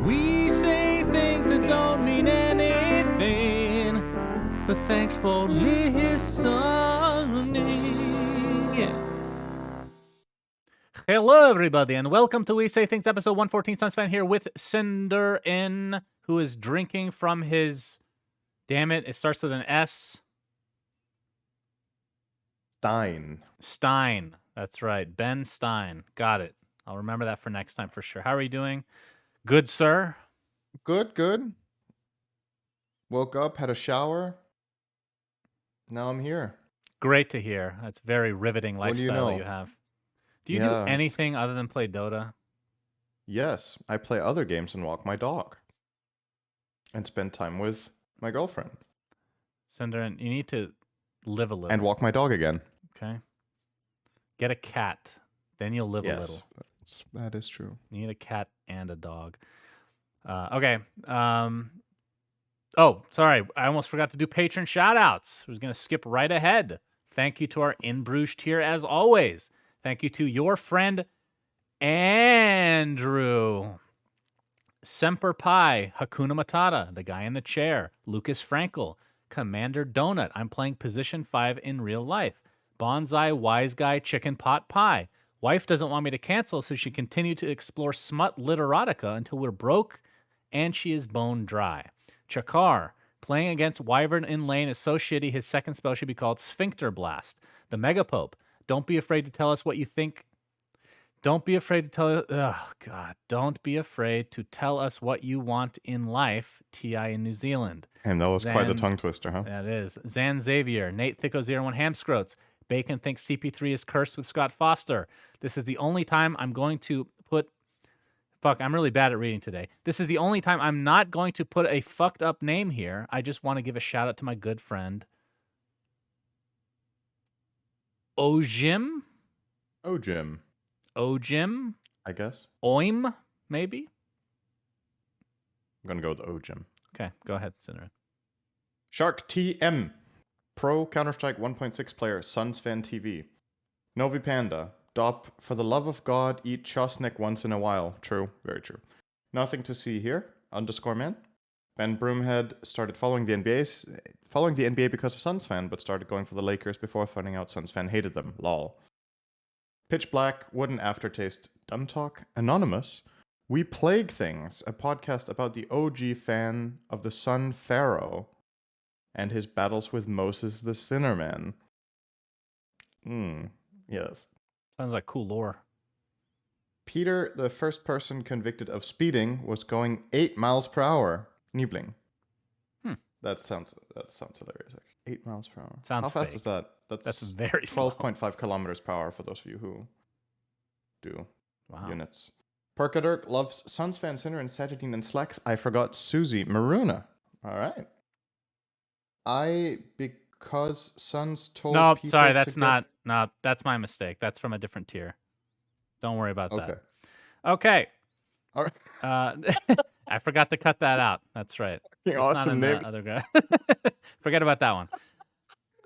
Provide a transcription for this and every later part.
We say things that don't mean anything, but thanks for listening. Yeah. Hello, everybody, and welcome to We Say Things, episode 114. SUNSfan here with syndereN, who is drinking from his... Damn it starts with an S. Stein. That's right. Ben Stein. Got it. I'll remember that for next time for sure. How are you doing? Good, sir? Good. Woke up, had a shower. Now I'm here. Great to hear. That's very riveting What do you lifestyle know? you have. Do you do anything other than play Dota? Yes, I play other games and walk my dog. And spend time with my girlfriend. syndereN, you need to live a little. And walk my dog again. Okay. Get a cat. Then you'll live a little. Yes, that is true. You need a cat and a dog. Okay. Oh, sorry. I almost forgot to do patron shout-outs. I was going to skip right ahead. Thank you to our In Bruges tier, as always. Thank you to your friend, Andrew. Semper Pi, Hakuna Matata, the guy in the chair, Lucas Frankel, Commander Donut, I'm playing position 5 in real life, Bonsai Wise Guy Chicken Pot Pie, wife doesn't want me to cancel, so she continued to explore smut literotica until we're broke and she is bone dry. Chakar, playing against Wyvern in lane is so shitty his second spell should be called Sphincter Blast. The Megapope, don't be afraid to tell us what you think. Don't be afraid to tell. Oh God! Don't be afraid to tell us what you want in life. Ti in New Zealand. And that was quite the tongue twister, huh? That is Zan Xavier, Nate Thicko01 Hamscroats. Bacon thinks CP3 is cursed with Scott Foster. This is the only time I'm going to put. Fuck! I'm really bad at reading today. This is the only time I'm not going to put a fucked up name here. I just want to give a shout out to my good friend Ojim. Ojim, I guess. Oim, maybe? I'm going to go with Ojim. Okay, go ahead, syndereN. Shark TM. Pro Counter-Strike 1.6 player, SUNSfan TV. Novi Panda. Dop, for the love of God, eat chosnik once in a while. True, very true. Nothing to see here. _man. Ben Broomhead started following the NBA because of SUNSfan, but started going for the Lakers before finding out SUNSfan hated them. Lol. Pitch Black, Wooden Aftertaste, Dumb Talk, Anonymous, We Plague Things, a podcast about the OG fan of the Sun Pharaoh and his battles with Moses the Sinnerman. Yes. Sounds like cool lore. Peter, the first person convicted of speeding, was going 8 miles per hour. Niebling. That sounds hilarious. 8 miles per hour. Sounds How fast fake. is that? That's very slow. 12.5 kilometers per hour for those of you who do units. Wow. Perkadirk loves SUNSfan, syndereN, Saturdine, and Slacks. I forgot Susie Maruna. All right. Because Suns told No, people sorry, that's not. No, that's my mistake. That's from a different tier. Don't worry about that. Okay. All right. I forgot to cut that out. That's right. It's awesome not in name. the other guy. Forget about that one.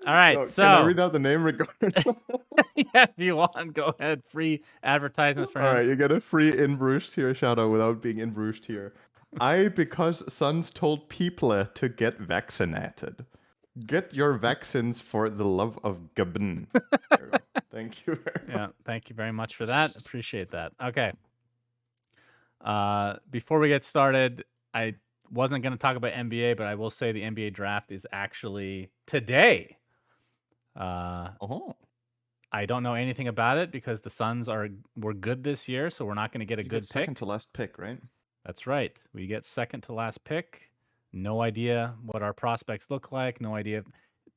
All right, so can I read out the name regardless? yeah, if you want, go ahead. Free advertisements for him. All right, you get a free In Bruges tier shout out without being In Bruges tier. Because Suns told people to get vaccinated. Get your vaccines for the love of Gabon. Thank you very much. Yeah, thank you very much for that. Appreciate that. Okay. Before we get started, I wasn't going to talk about NBA, but I will say the NBA draft is actually today. I don't know anything about it because the Suns were good this year, so we're not going to get a good pick. Second to last pick, right? That's right. We get second to last pick. No idea what our prospects look like. No idea.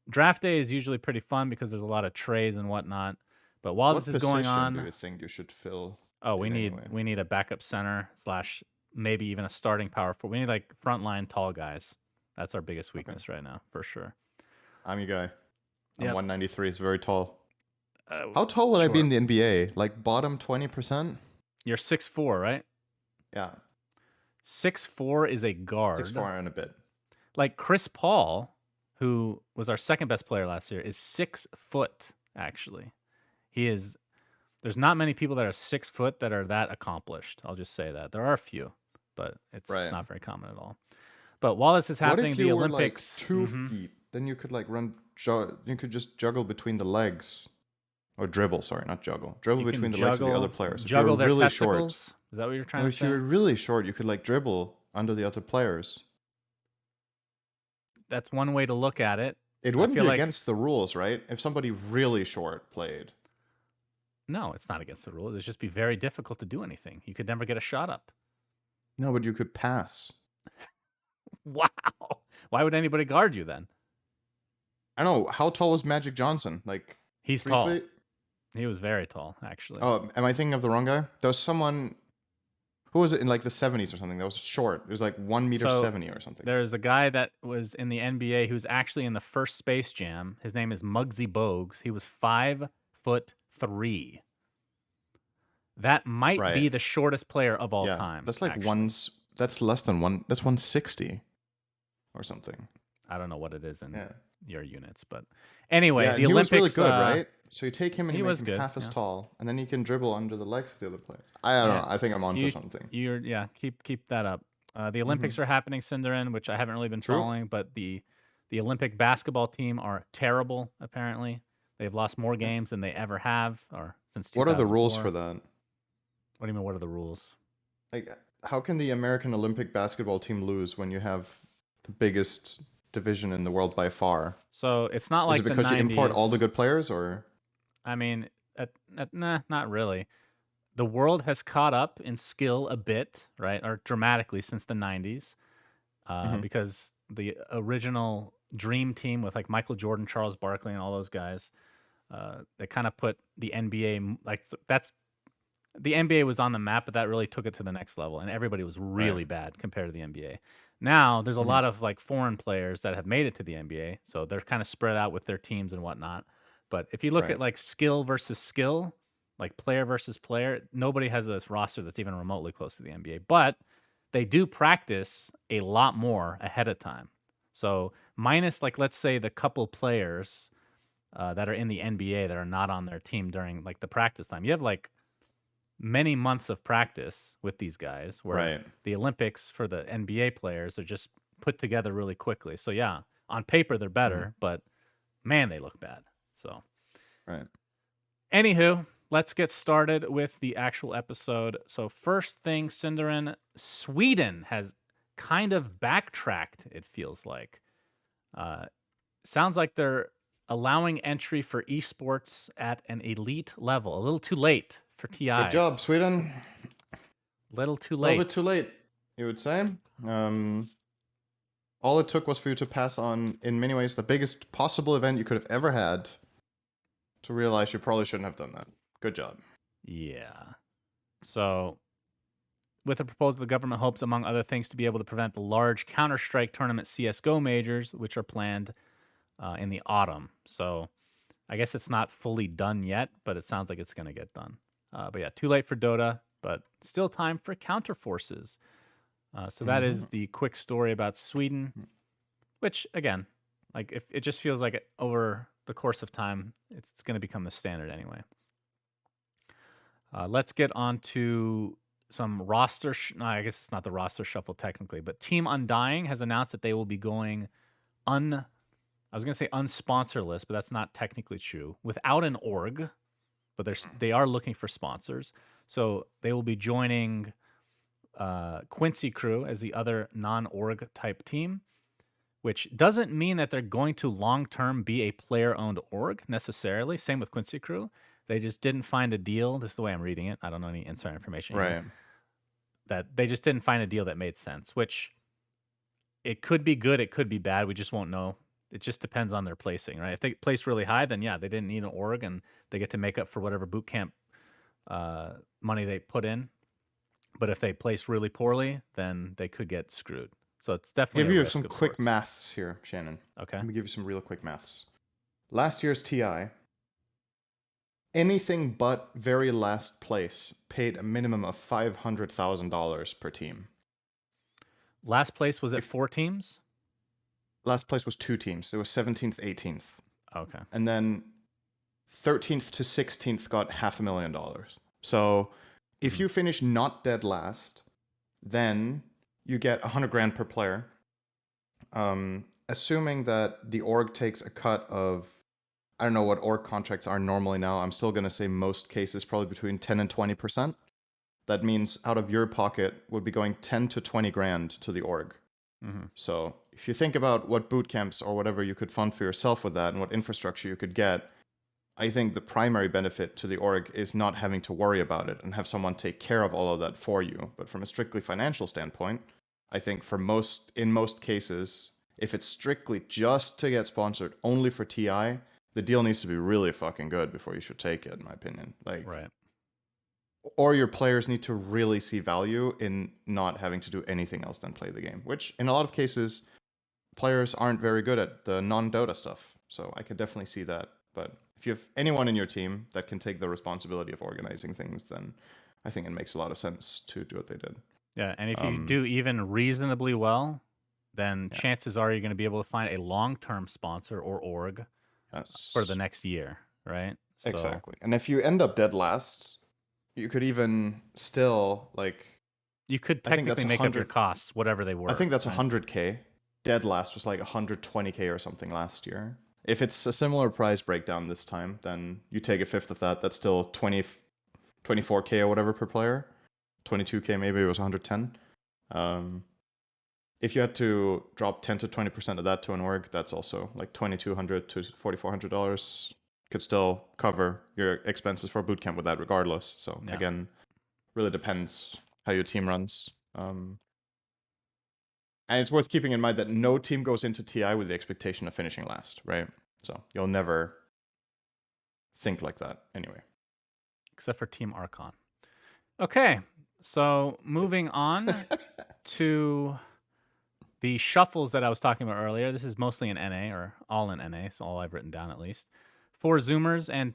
Draft day is usually pretty fun because there's a lot of trades and whatnot. But while this is going on, what position do you think you should fill? Oh, we need a backup center / maybe even a starting power forward. We need like frontline tall guys. That's our biggest weakness right now, for sure. I'm your guy. I'm Yep. 193. It's very tall. How tall would I be in the NBA? Like bottom 20%? You're 6'4", right? Yeah. 6'4" is a guard. 6'4" and a bit. Like Chris Paul, who was our second best player last year, is 6 foot, actually. He is. There's not many people that are 6 foot that are that accomplished. I'll just say that. There are a few. but it's Right. not very common at all. But while this is What happening, if the you were like Olympics. 2 feet? Then you could like you could just juggle between the legs. Or dribble, sorry, not juggle. Dribble You can between the legs of the other juggle players. If you were juggle their really short. testicles. Is that what you're trying No, to if you say? were really short, you could like dribble under the other players. That's one way to look at it. It I wouldn't feel be like against the rules, right? If somebody really short played. no, it's not against the rule. It'd just be very difficult to do anything. You could never get a shot up. No, but you could pass. Wow. Why would anybody guard you then? I don't know. How tall was Magic Johnson? Like He's 3 tall. feet? He was very tall, actually. Oh, am I thinking of the wrong guy? There was someone. Who was it in like the 70s or something? That was short. It was like 1 meter 70 or something. There's a guy that was in the NBA who's actually in the first Space Jam. His name is Muggsy Bogues. He was 5'3". That might be Right. the shortest player of all Yeah, time. that's like actually. That's less than one. That's 160 or something. I don't know what it is in Yeah. your units, but anyway, Yeah, the and Olympics. he was really good, right? So you take him and he you make was him good, half as yeah. tall, and then he can dribble under the legs of the other players. I don't know. I think I'm onto something. Keep that up. The Olympics are happening, syndereN, which I haven't really been True. following, but the Olympic basketball team are terrible. Apparently, they've lost more games than they ever have, or since 2004. What are the rules for that? What do you mean? What are the rules? Like, how can the American Olympic basketball team lose when you have the biggest division in the world by far? So it's not like Is it because the 90s. you import all the good players, or? I mean, nah, not really. The world has caught up in skill a bit, right, or dramatically since the 90s, because the original Dream Team with like Michael Jordan, Charles Barkley, and all those guys, they kind of put the NBA the NBA was on the map, but that really took it to the next level, and everybody was really bad compared to the NBA. Now there's a lot of like foreign players that have made it to the NBA, so they're kind of spread out with their teams and whatnot. But if you look at like skill versus skill, like player versus player, nobody has a roster that's even remotely close to the NBA. But they do practice a lot more ahead of time. So minus like let's say the couple players that are in the NBA that are not on their team during like the practice time, you have like many months of practice with these guys, where the Olympics for the NBA players are just put together really quickly. So yeah, on paper they're better, but man, they look bad. So anywho, let's get started with the actual episode. So first thing, syndereN, Sweden has kind of backtracked, it feels like. Sounds like they're allowing entry for esports at an elite level. A little too late for TI. Good job, Sweden. Little too A late. little bit too late, you would say. All it took was for you to pass on, in many ways, the biggest possible event you could have ever had to realize you probably shouldn't have done that. Good job. Yeah. So, with the proposal, the government hopes, among other things, to be able to prevent the large Counter-Strike tournament CSGO majors, which are planned in the autumn. So, I guess it's not fully done yet, but it sounds like it's going to get done. But yeah, too late for Dota, but still time for Counterforces. So that is the quick story about Sweden, which, again, like if it just feels like over the course of time, it's going to become the standard anyway. Let's get on to some roster. No, I guess it's not the roster shuffle technically, but Team Undying has announced that they will be going I was going to say unsponsorless, but that's not technically true. Without an org, but they are looking for sponsors. So they will be joining Quincy Crew as the other non-org type team, which doesn't mean that they're going to long-term be a player-owned org necessarily. Same with Quincy Crew. They just didn't find a deal. This is the way I'm reading it. I don't know any insider information here. That they just didn't find a deal that made sense, which it could be good, it could be bad. We just won't know. It just depends on their placing, right? If they place really high, then yeah, they didn't need an org and they get to make up for whatever boot camp money they put in. But if they place really poorly, then they could get screwed. So it's definitely give a you risk some of quick sorts. maths here, Shannon. Okay. Let me give you some real quick maths. Last year's TI, anything but very last place paid a minimum of $500,000 per team. Last place was at 4 teams? Last place was 2 teams. It was 17th, 18th. Okay. And then 13th to 16th got $500,000. So if you finish not dead last, then you get 100 grand per player. Assuming that the org takes a cut of, I don't know what org contracts are normally now. I'm still going to say most cases probably between 10 and 20%. That means out of your pocket would be going 10 to 20 grand to the org. Mm-hmm. So if you think about what boot camps or whatever you could fund for yourself with that and what infrastructure you could get, I think the primary benefit to the org is not having to worry about it and have someone take care of all of that for you. But from a strictly financial standpoint, I think in most cases, if it's strictly just to get sponsored only for TI, the deal needs to be really fucking good before you should take it, in my opinion. Like, Right. or your players need to really see value in not having to do anything else than play the game, which in a lot of cases, players aren't very good at the non-Dota stuff. So I can definitely see that. But if you have anyone in your team that can take the responsibility of organizing things, then I think it makes a lot of sense to do what they did. Yeah, and if you do even reasonably well, then chances are you're going to be able to find a long-term sponsor or org for the next year, right? So, exactly. And if you end up dead last, you could even still like. You could technically make up your costs, whatever they were. I think that's 100K. Dead last was like 120K or something last year. If it's a similar price breakdown this time, then you take a fifth of that. That's still 24K or whatever per player. 22K maybe, it was 110. If you had to drop 10 to 20% of that to an org, that's also like $2,200 to $4,400. Could still cover your expenses for bootcamp with that regardless. So again, really depends how your team runs. And it's worth keeping in mind that no team goes into TI with the expectation of finishing last, right? So you'll never think like that anyway. Except for Team Archon. Okay, so moving on to the shuffles that I was talking about earlier. This is mostly in NA, or all in NA, so all I've written down at least. 4 Zoomers and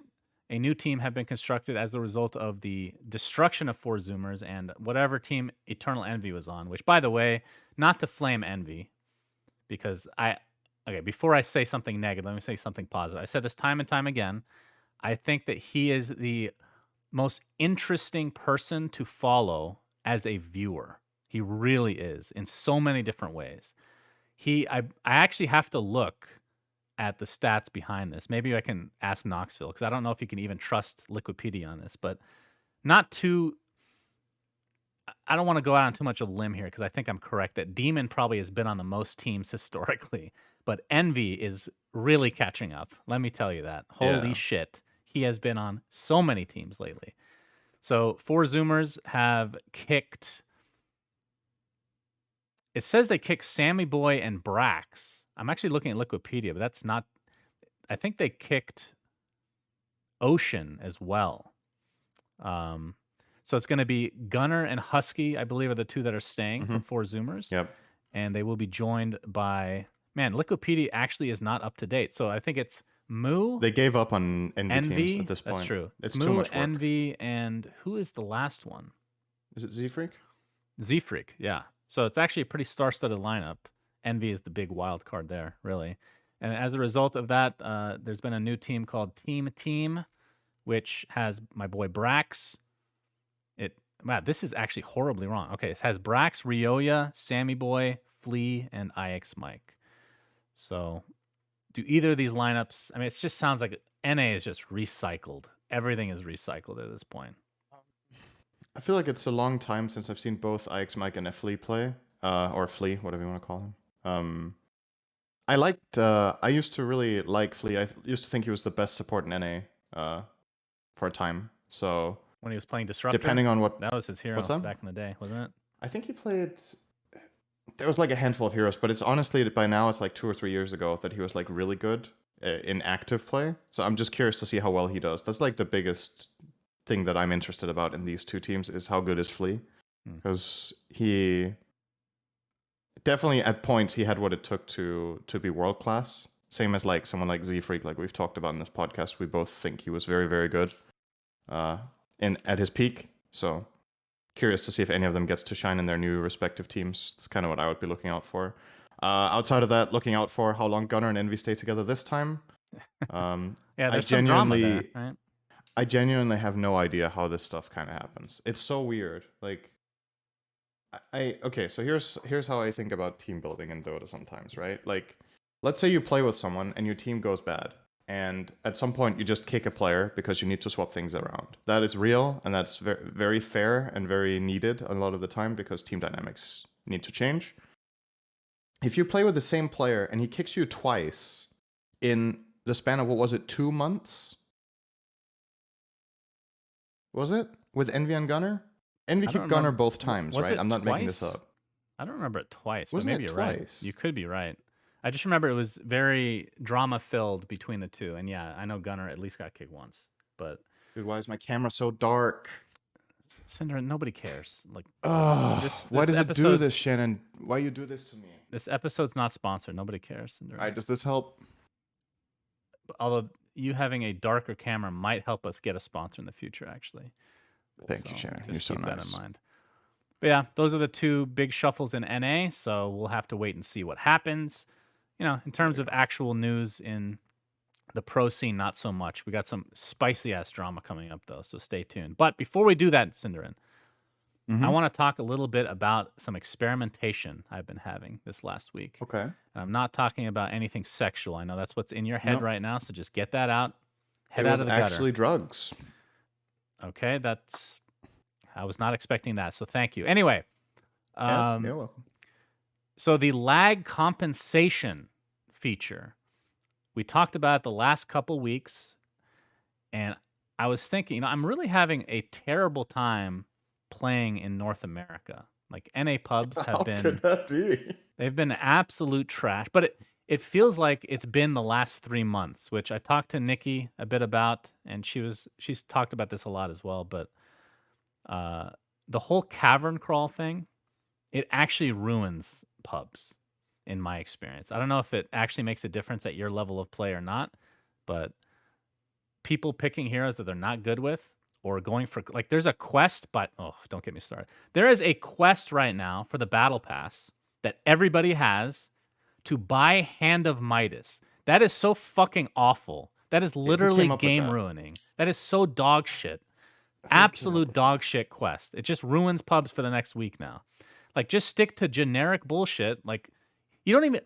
a new team have been constructed as a result of the destruction of 4 Zoomers and whatever team Eternal Envy was on, which, by the way, not to flame Envy, because before I say something negative, let me say something positive. I said this time and time again. I think that he is the most interesting person to follow as a viewer. He really is in so many different ways. I actually have to look at the stats behind this. Maybe I can ask Knoxville, because I don't know if you can even trust Liquipedia on this, but I don't want to go out on too much of a limb here, because I think I'm correct that Demon probably has been on the most teams historically, but Envy is really catching up. Let me tell you that. Holy shit. He has been on so many teams lately. So 4 Zoomers have kicked. It says they kicked Sammy Boy and Brax. I'm actually looking at Liquipedia, but that's not. I think they kicked Ocean as well. So it's going to be Gunner and Husky, I believe, are the two that are staying from 4 Zoomers. Yep. And they will be joined by, Liquipedia actually is not up to date. So I think it's Moo. They gave up on Envy teams at this point. That's true. It's Moo, too much work. Envy, and who is the last one? Is it Z-Freak? Z-Freak, yeah. So it's actually a pretty star-studded lineup. Envy is the big wild card there, really. And as a result of that, there's been a new team called Team, which has my boy Brax. This is actually horribly wrong. Okay, it has Brax, Ryoya, Sammy Boy, Flea, and IX Mike. So do either of these lineups, it just sounds like NA is just recycled. Everything is recycled at this point. I feel like it's a long time since I've seen both IX Mike and Flea play, or Flea, whatever you want to call him. I used to really like Flea. I used to think he was the best support in NA for a time. So when he was playing Disruptor, depending on what that was his hero back in the day, wasn't it? I think he played. There was like a handful of heroes, but it's honestly by now it's like 2 or 3 years ago that he was like really good in active play. So I'm just curious to see how well he does. That's like the biggest thing that I'm interested about in these two teams is how good is Flea, because he definitely at points he had what it took to be world class. Same as like someone like Z-Freak, like we've talked about in this podcast. We both think he was very, very good at his peak. So curious to see if any of them gets to shine in their new respective teams. That's kind of what I would be looking out for. Outside of that, looking out for how long Gunner and Envy stay together this time. There's some drama there, right? I genuinely have no idea how this stuff kind of happens. It's so weird. Like, Okay, so here's how I think about team building in Dota sometimes, right? Like, let's say you play with someone and your team goes bad, and at some point you just kick a player because you need to swap things around. That is real, and that's very fair and very needed a lot of the time because team dynamics need to change. If you play with the same player and he kicks you twice in the span of, what was it, 2 months? Was it? With Envy and Gunner? Envy I don't kicked Gunner remember. both times, Was right? it I'm not making this twice? up. I don't remember it twice, but Wasn't maybe it you're right. twice? You could be right. I just remember it was very drama filled between the two, and yeah, I know Gunner at least got kicked once, but Dude, why is my camera so dark? syndereN, nobody cares. Like Ugh, this why does it do this, episode's Shannon? Why you do this to me? this episode's not sponsored. Nobody cares, syndereN. Alright, does this help? Although you having a darker camera might help us get a sponsor in the future, actually. Thank you, Shannon. You're Just so keep that nice. in mind. But yeah, those are the two big shuffles in NA, so we'll have to wait and see what happens. You know, in terms of actual news in the pro scene, not so much. We got some spicy ass drama coming up though, so stay tuned. But before we do that, syndereN, I want to talk a little bit about some experimentation I've been having this last week. Okay. And I'm not talking about anything sexual. I know that's what's in your head Nope. right now, so just get that out. Head It out was of the gutter. actually drugs. Okay, I was not expecting that, so thank you. Anyway, Yeah, you're welcome. so the lag compensation feature, we talked about it the last couple weeks, and I was thinking, I'm really having a terrible time playing in North America. Like NA pubs have How been, could that be? they've been absolute trash. But it feels like it's been the last 3 months, which I talked to Nikki a bit about, and she's talked about this a lot as well. But the whole cavern crawl thing, it actually ruins pubs in my experience. I don't know if it actually makes a difference at your level of play or not, but people picking heroes that they're not good with or going for, like, there's a quest, but don't get me started. There is a quest right now for the battle pass that everybody has to buy Hand of Midas. That is so fucking awful. That is literally came up with game that? ruining. That is so dog shit. Absolute dog shit quest. It just ruins pubs for the next week now. Like, just stick to generic bullshit. Like, you don't even.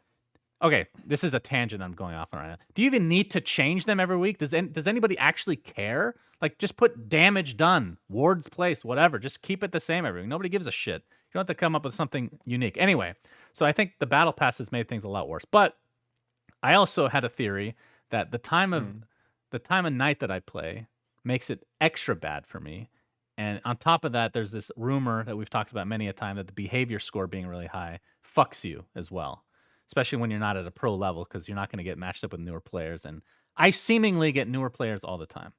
Okay, this is a tangent I'm going off on right now. Do you even need to change them every week? Does anybody actually care? Like, just put damage done, wards placed, whatever. Just keep it the same every week. Nobody gives a shit. You don't have to come up with something unique. Anyway, so I think the battle pass has made things a lot worse. But I also had a theory that the time of night that I play makes it extra bad for me. And on top of that, there's this rumor that we've talked about many a time that the behavior score being really high fucks you as well, especially when you're not at a pro level because you're not going to get matched up with newer players. And I seemingly get newer players all the time.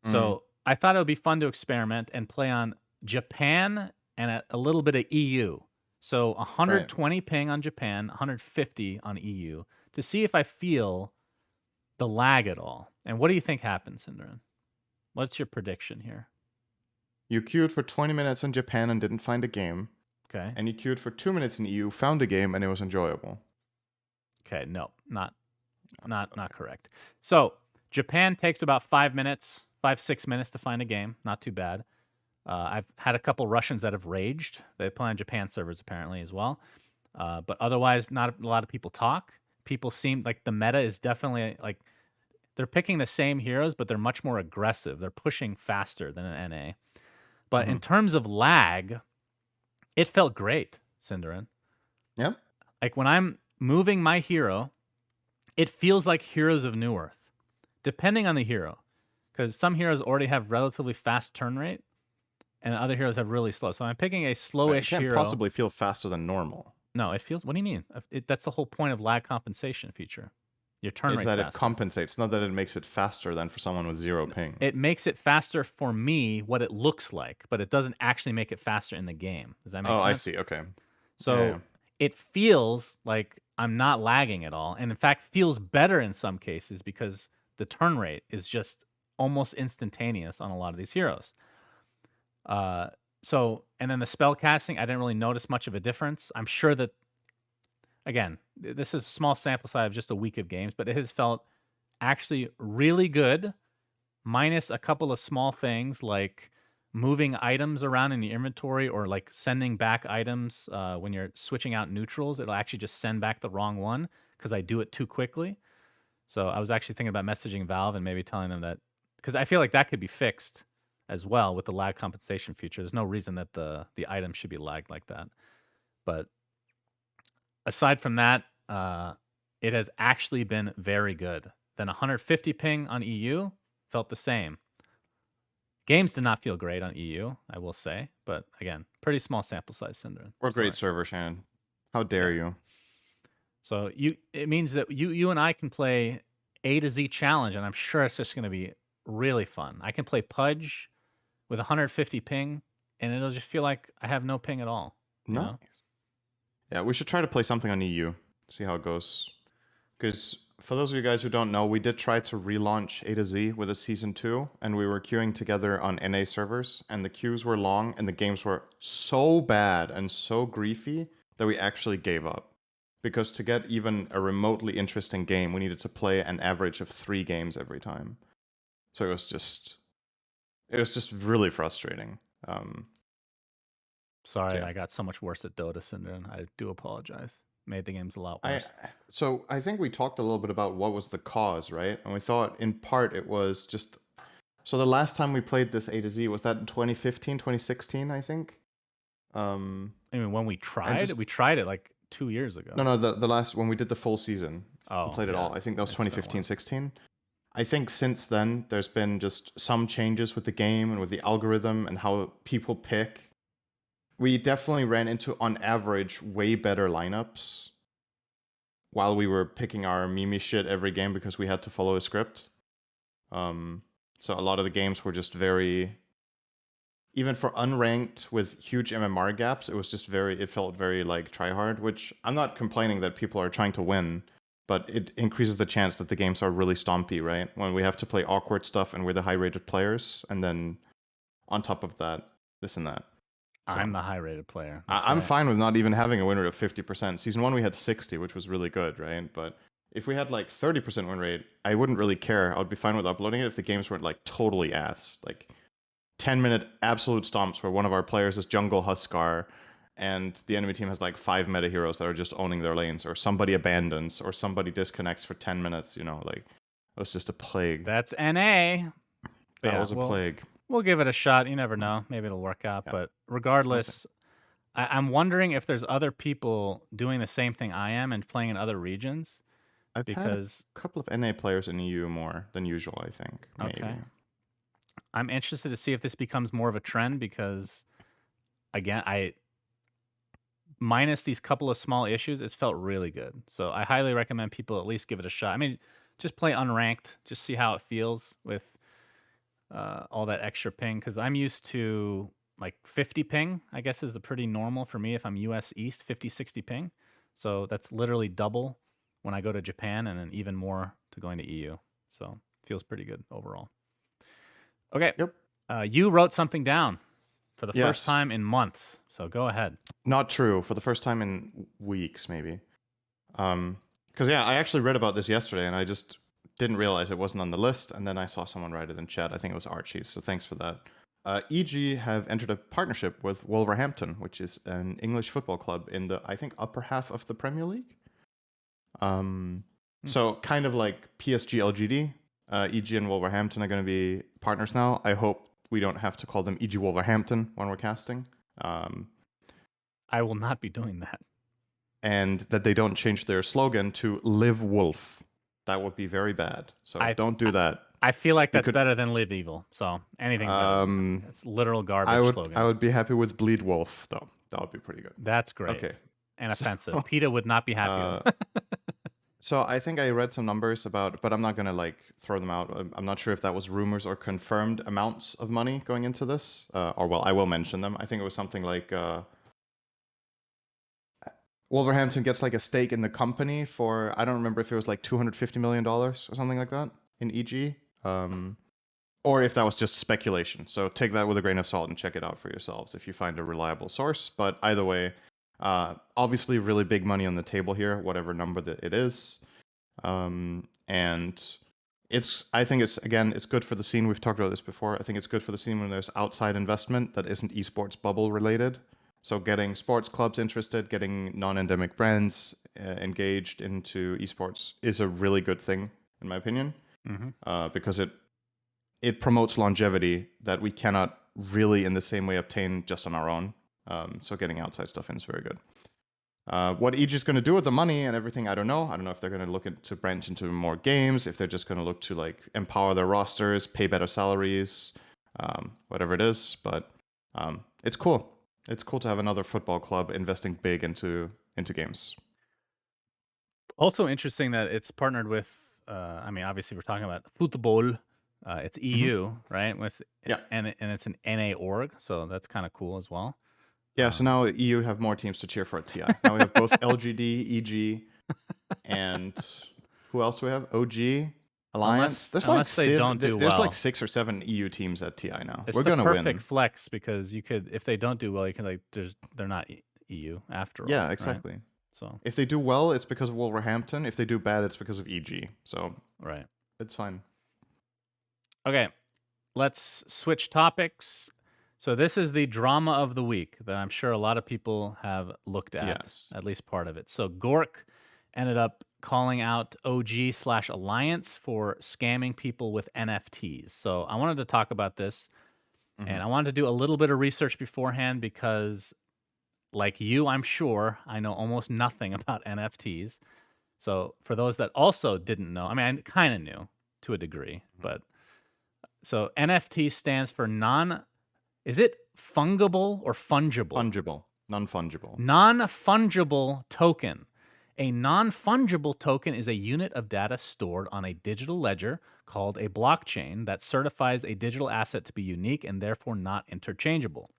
So I thought it would be fun to experiment and play on Japan and a little bit of EU. So 120 ping on Japan, 150 on EU to see if I feel the lag at all. And what do you think happens, syndereN? What's your prediction here? You queued for 20 minutes in Japan and didn't find a game. Okay. And you queued for 2 minutes in EU, found a game, and it was enjoyable. Okay, no, not correct. So Japan takes about 5 minutes, 6 minutes to find a game. Not too bad. I've had a couple Russians that have raged. They play on Japan servers apparently as well. But otherwise, not a lot of people talk. People seem like the meta is definitely like they're picking the same heroes, but they're much more aggressive. They're pushing faster than an NA. But in terms of lag, it felt great, syndereN. Yep. Like when I'm moving my hero, it feels like Heroes of Newerth, depending on the hero. Because some heroes already have relatively fast turn rate, and other heroes have really slow. So I'm picking a slowish It can't hero. possibly feel faster than normal. No, it feels. What do you mean? That's the whole point of lag compensation feature. Your turn Is rate's that faster. it compensates, not that it makes it faster than for someone with 0 ping. It makes it faster for me, what it looks like, but it doesn't actually make it faster in the game. Does that make sense? Oh, I see. Okay. So it feels like I'm not lagging at all, and in fact feels better in some cases because the turn rate is just almost instantaneous on a lot of these heroes. So, and then the spell casting, I didn't really notice much of a difference. I'm sure that, again, this is a small sample size of just a week of games, but it has felt actually really good, minus a couple of small things like moving items around in the inventory or like sending back items when you're switching out neutrals, it'll actually just send back the wrong one because I do it too quickly. So I was actually thinking about messaging Valve and maybe telling them that, because I feel like that could be fixed as well with the lag compensation feature. There's no reason that the item should be lagged like that. But aside from that, it has actually been very good. Then 150 ping on EU felt the same. Games did not feel great on EU, I will say, but again, pretty small sample size, syndereN. Or Sorry. great server, Shannon. How dare you? So it means that you and I can play A to Z challenge, and I'm sure it's just going to be really fun. I can play Pudge with 150 ping, and it'll just feel like I have no ping at all. You Nice. know? Yeah, we should try to play something on EU. See how it goes. Because for those of you guys who don't know, we did try to relaunch A to Z with a season 2, and we were queuing together on NA servers, and the queues were long, and the games were so bad and so griefy that we actually gave up. Because to get even a remotely interesting game, we needed to play an average of 3 games every time. So it was just really frustrating. Sorry, Yeah. I got so much worse at Dota, syndereN. I do apologize. Made the games a lot I worse. so I think we talked a little bit about what was the cause, right? And we thought in part it was just so the last time we played this A to Z was that in 2015, 2016, I think. I mean, when we And tried just it like 2 years ago. no, the last when we did the full season, we Oh, played it yeah. all. I think that was It's been a 2015, while. 16. I think since then there's been just some changes with the game and with the algorithm and how people pick. We definitely ran into on average way better lineups while we were picking our Mimi shit every game because we had to follow a script. So a lot of the games were just very, even for unranked with huge MMR gaps, it felt very like try hard, which I'm not complaining that people are trying to win, but it increases the chance that the games are really stompy, right? When we have to play awkward stuff and we're the high rated players, and then on top of that, this and that. So I'm the high rated player. That's I'm right. fine with not even having a win rate of 50%. Season 1 we had 60, which was really good, right? But if we had like 30% win rate, I wouldn't really care. I would be fine with uploading it if the games weren't like totally ass. Like 10-minute absolute stomps where one of our players is jungle Huskar and the enemy team has like 5 meta heroes that are just owning their lanes, or somebody abandons, or somebody disconnects for 10 minutes, like it was just a plague. That's NA. But That yeah, was a plague. we'll give it a shot. You never know. Maybe it'll work out. Yeah. But We'll see. regardless, I'm wondering if there's other people doing the same thing I am and playing in other regions. I've had a Because couple of NA players in EU more than usual, I think. Maybe. okay, I'm interested to see if this becomes more of a trend. Because again, I minus these couple of small issues, it's felt really good. So I highly recommend people at least give it a shot. I mean, just play unranked, just see how it feels with all that extra ping. Because I'm used to like 50 ping, I guess is the pretty normal for me if I'm US East, 50, 60 ping. So that's literally double when I go to Japan, and then even more to going to EU. So feels pretty good overall. Okay. Yep. You wrote something down for the first Yes. time in months. So go ahead. Not true. For the first time in weeks, maybe. Because yeah, I actually read about this yesterday, and I just didn't realize it wasn't on the list. And then I saw someone write it in chat. I think it was Archie. So thanks for that. EG have entered a partnership with Wolverhampton, which is an English football club in the, I think, upper half of the Premier League. So kind of like PSG LGD. EG and Wolverhampton are going to be partners now. I hope we don't have to call them EG Wolverhampton when we're casting. I will not be doing that. And that they don't change their slogan to "Live Wolf." That would be very bad. So don't do that. I feel like that's better than Live Evil. So anything better than that. It's literal garbage slogan. I would be happy with Bleed Wolf though. That would be pretty good. That's great. Okay. And offensive. PETA would not be happy with. So I think I read some numbers about, but I'm not gonna like throw them out. I'm not sure if that was rumors or confirmed amounts of money going into this. Or well, I will mention them. I think it was something like Wolverhampton gets like a stake in the company for, I don't remember if it was like $250 million or something like that in EG. Or if that was just speculation. So take that with a grain of salt and check it out for yourselves if you find a reliable source. But either way, obviously really big money on the table here, whatever number that it is. And I think it's good for the scene. We've talked about this before. I think it's good for the scene when there's outside investment that isn't esports bubble related. So getting sports clubs interested, getting non-endemic brands engaged into esports is a really good thing, in my opinion, because it promotes longevity that we cannot really in the same way obtain just on our own. So getting outside stuff in is very good. What EG is going to do with the money and everything, I don't know. I don't know if they're going to look to branch into more games, if they're just going to look to like empower their rosters, pay better salaries, whatever it is. But it's cool. It's cool to have another football club investing big into games. Also interesting that it's partnered with. I mean, obviously we're talking about football. It's EU, right? Yeah. And it's an NA org, so that's kind of cool as well. Yeah, so now EU have more teams to cheer for at TI. Now we have both LGD, EG, and who else do we have? OG, Alliance. Unless they don't do there's well. like 6 or 7 EU teams at TI now. It's We're the gonna perfect win. flex because you could, if they don't do well, you can like, they're not EU after all. Yeah, exactly. Right? So if they do well, it's because of Wolverhampton. If they do bad, it's because of EG. So right, it's fine. Okay, let's switch topics. So this is the drama of the week that I'm sure a lot of people have looked at, Yes. at least part of it. So Gorgc ended up calling out OG/Alliance for scamming people with NFTs. So I wanted to talk about this, and I wanted to do a little bit of research beforehand because, like you, I'm sure I know almost nothing about NFTs. So for those that also didn't know, I mean, I kind of knew to a degree, but so NFT stands for is it fungible or fungible? Fungible, non-fungible. Non-fungible token. A non-fungible token is a unit of data stored on a digital ledger called a blockchain that certifies a digital asset to be unique and therefore not interchangeable.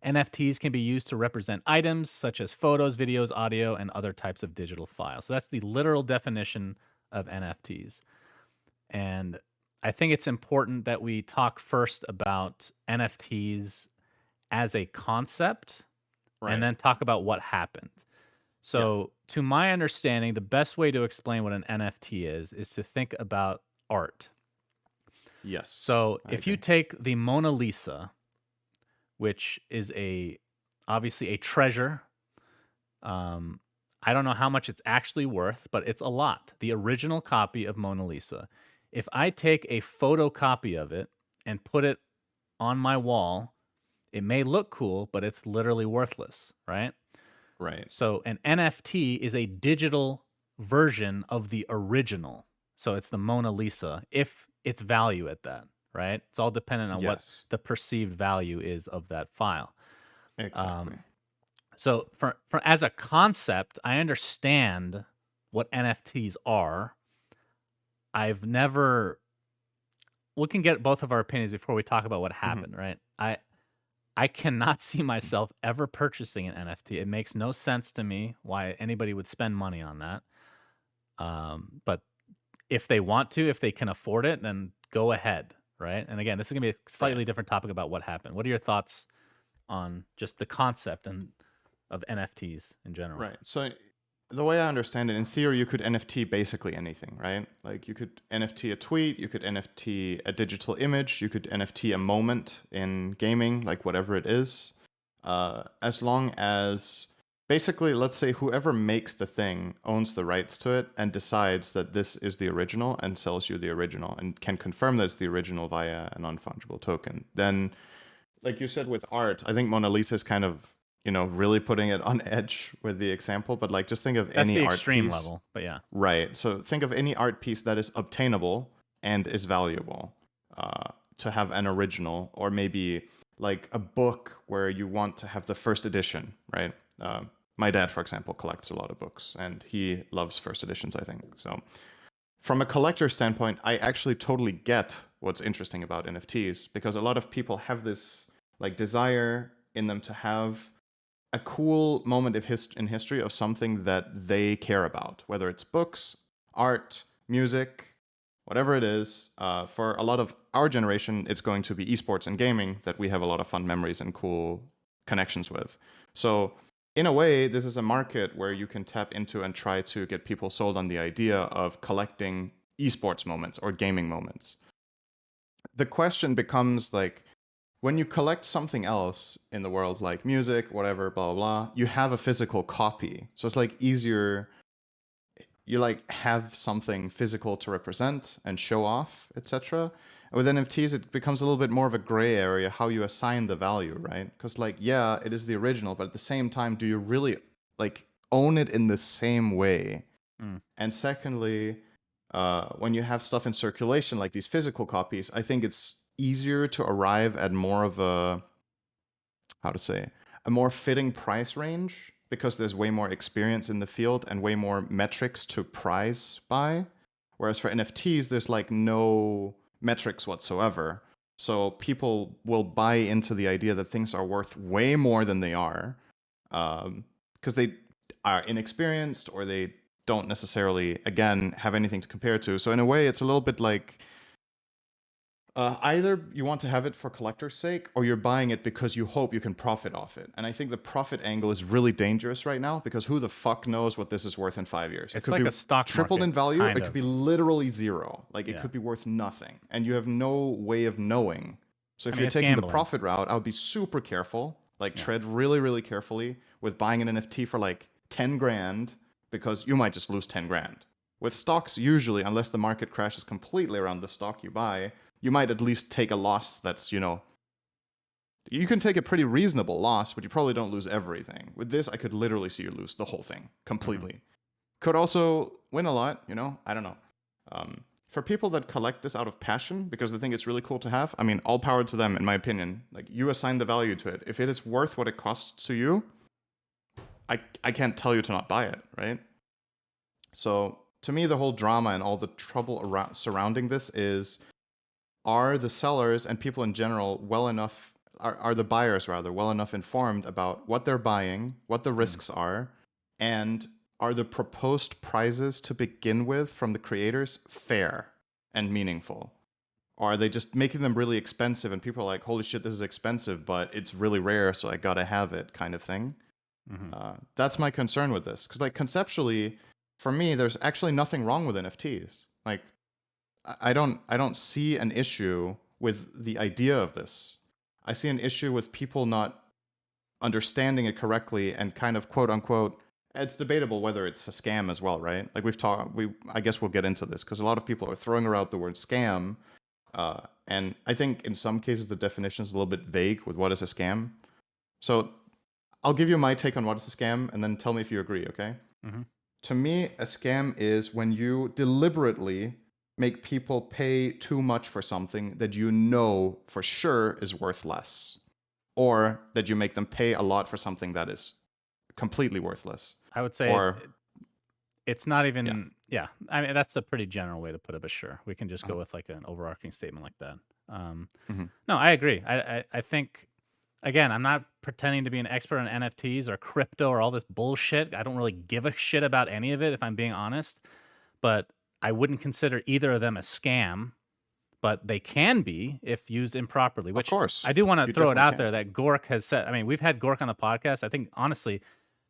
NFTs can be used to represent items such as photos, videos, audio, and other types of digital files. So that's the literal definition of NFTs. And I think it's important that we talk first about NFTs as a concept and then talk about what happened. So, to my understanding, the best way to explain what an NFT is to think about art. Yes. So, if you take the Mona Lisa, which is obviously a treasure, I don't know how much it's actually worth, but it's a lot. The original copy of Mona Lisa. If I take a photocopy of it and put it on my wall, it may look cool, but it's literally worthless, right? Right. So an NFT is a digital version of the original. So it's the Mona Lisa, if it's value at that, right? It's all dependent on what the perceived value is of that file. Exactly. So for as a concept, I understand what NFTs are. I've never. We can get both of our opinions before we talk about what happened, right? I cannot see myself ever purchasing an NFT. It makes no sense to me why anybody would spend money on that. But if they want to, if they can afford it, then go ahead, right? And again, this is gonna be a slightly different topic about what happened. What are your thoughts on just the concept of NFTs in general? Right. So the way I understand it, in theory, you could NFT basically anything, right? Like you could NFT a tweet, you could NFT a digital image, you could NFT a moment in gaming, like whatever it is. As long as basically, let's say whoever makes the thing owns the rights to it and decides that this is the original and sells you the original and can confirm that it's the original via a non-fungible token, then, like you said with art, I think Mona Lisa is kind of, really putting it on edge with the example, but like just think of That's any the art extreme piece. level, but yeah. Right. So think of any art piece that is obtainable and is valuable to have an original, or maybe like a book where you want to have the first edition, right? My dad, for example, collects a lot of books and he loves first editions, I think. So from a collector standpoint, I actually totally get what's interesting about NFTs because a lot of people have this like desire in them to have a cool moment in history of something that they care about, whether it's books, art, music, whatever it is. For a lot of our generation, it's going to be esports and gaming that we have a lot of fun memories and cool connections with. So in a way, this is a market where you can tap into and try to get people sold on the idea of collecting esports moments or gaming moments. The question becomes like, when you collect something else in the world, like music, whatever, blah, blah, blah, you have a physical copy. So it's like easier, you like have something physical to represent and show off, etc. With NFTs, it becomes a little bit more of a gray area how you assign the value, right? Because like, yeah, it is the original, but at the same time, do you really like own it in the same way? Mm. And secondly, when you have stuff in circulation like these physical copies, I think it's easier to arrive at more of a, how to say, a more fitting price range because there's way more experience in the field and way more metrics to price by. Whereas for NFTs, there's like no metrics whatsoever. So people will buy into the idea that things are worth way more than they are, because they are inexperienced or they don't necessarily, again, have anything to compare to. So in a way, it's a little bit like, either you want to have it for collector's sake or you're buying it because you hope you can profit off it. And I think the profit angle is really dangerous right now because who the fuck knows what this is worth in 5 years? It It's could like be a stock tripled market, in value. kind It could be of. literally zero. Like it Yeah. could be worth nothing. And you have no way of knowing. So if I mean, you're it's taking the gambling. profit route, I would be super careful. Like Yeah. tread really, really carefully with buying an NFT for like 10 grand because you might just lose 10 grand. With stocks, usually, unless the market crashes completely around the stock you buy, you might at least take a loss that's, you can take a pretty reasonable loss, but you probably don't lose everything. With this, I could literally see you lose the whole thing Mhm. completely. Could also win a lot, I don't know. For people that collect this out of passion because they think it's really cool to have, I mean, all power to them, in my opinion. Like, you assign the value to it. If it is worth what it costs to you, I can't tell you to not buy it, right? So, to me, the whole drama and all the trouble surrounding this is, are the sellers and people in general well enough, are the buyers rather well enough informed about what they're buying, what the Mm. risks are, and are the proposed prizes to begin with from the creators fair and meaningful? Or are they just making them really expensive and people are like, holy shit, this is expensive, but it's really rare, so I gotta have it, kind of thing? Mhm. That's my concern with this. Because, like, conceptually, for me, there's actually nothing wrong with NFTs. Like, I don't see an issue with the idea of this. I see an issue with people not understanding it correctly and kind of quote unquote. It's debatable whether it's a scam as well, right? Like we've talked, I guess we'll get into this because a lot of people are throwing around the word scam, and I think in some cases the definition is a little bit vague with what is a scam. So I'll give you my take on what is a scam, and then tell me if you agree. Okay? Mhm. To me, a scam is when you deliberately make people pay too much for something that you know for sure is worth less, or that you make them pay a lot for something that is completely worthless. I would say Or, it's not yeah. even. Yeah. I mean, that's a pretty general way to put it, but sure, we can just Uh-huh. go with like an overarching statement like that. Hmm. No, I agree. I think, again, I'm not pretending to be an expert on NFTs or crypto or all this bullshit. I don't really give a shit about any of it, if I'm being honest. But I wouldn't consider either of them a scam, but they can be if used improperly, Of which course, I do want to you throw it definitely out can there say. that Gork has said. I mean, we've had Gork on the podcast. I think, honestly,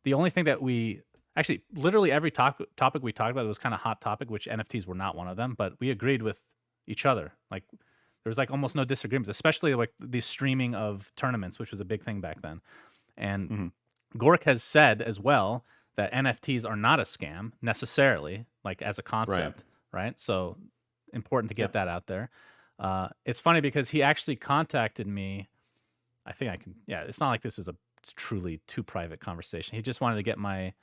the only thing that we actually, literally every topic we talked about was kind of hot topic, which NFTs were not one of them, but we agreed with each other. Like, there was like almost no disagreements, especially like the streaming of tournaments, which was a big thing back then. And Hmm. Gork has said as well that NFTs are not a scam necessarily, like as a Right. concept, right? So important to Yeah. get that out there. It's funny because he actually contacted me. I think I can. Yeah, it's not like this is a truly too private conversation. He just wanted to get my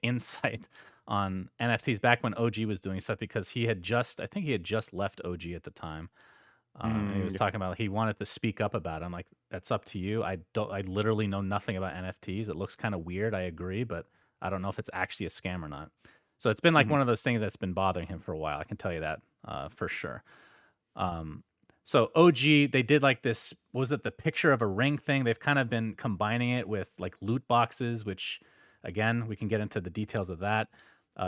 insight on NFTs back when OG was doing stuff because he had just, I think he had just left OG at the time. And he was Yeah. talking about he wanted to speak up about it. I'm like, that's up to you. I literally know nothing about NFTs. It looks kind of weird. I agree, but I don't know if it's actually a scam or not. So it's been like Hmm. one of those things that's been bothering him for a while. I can tell you that for sure. Um, so OG, they did like this. Was it the picture of a ring thing? They've kind of been combining it with like loot boxes, which, again, we can get into the details of that.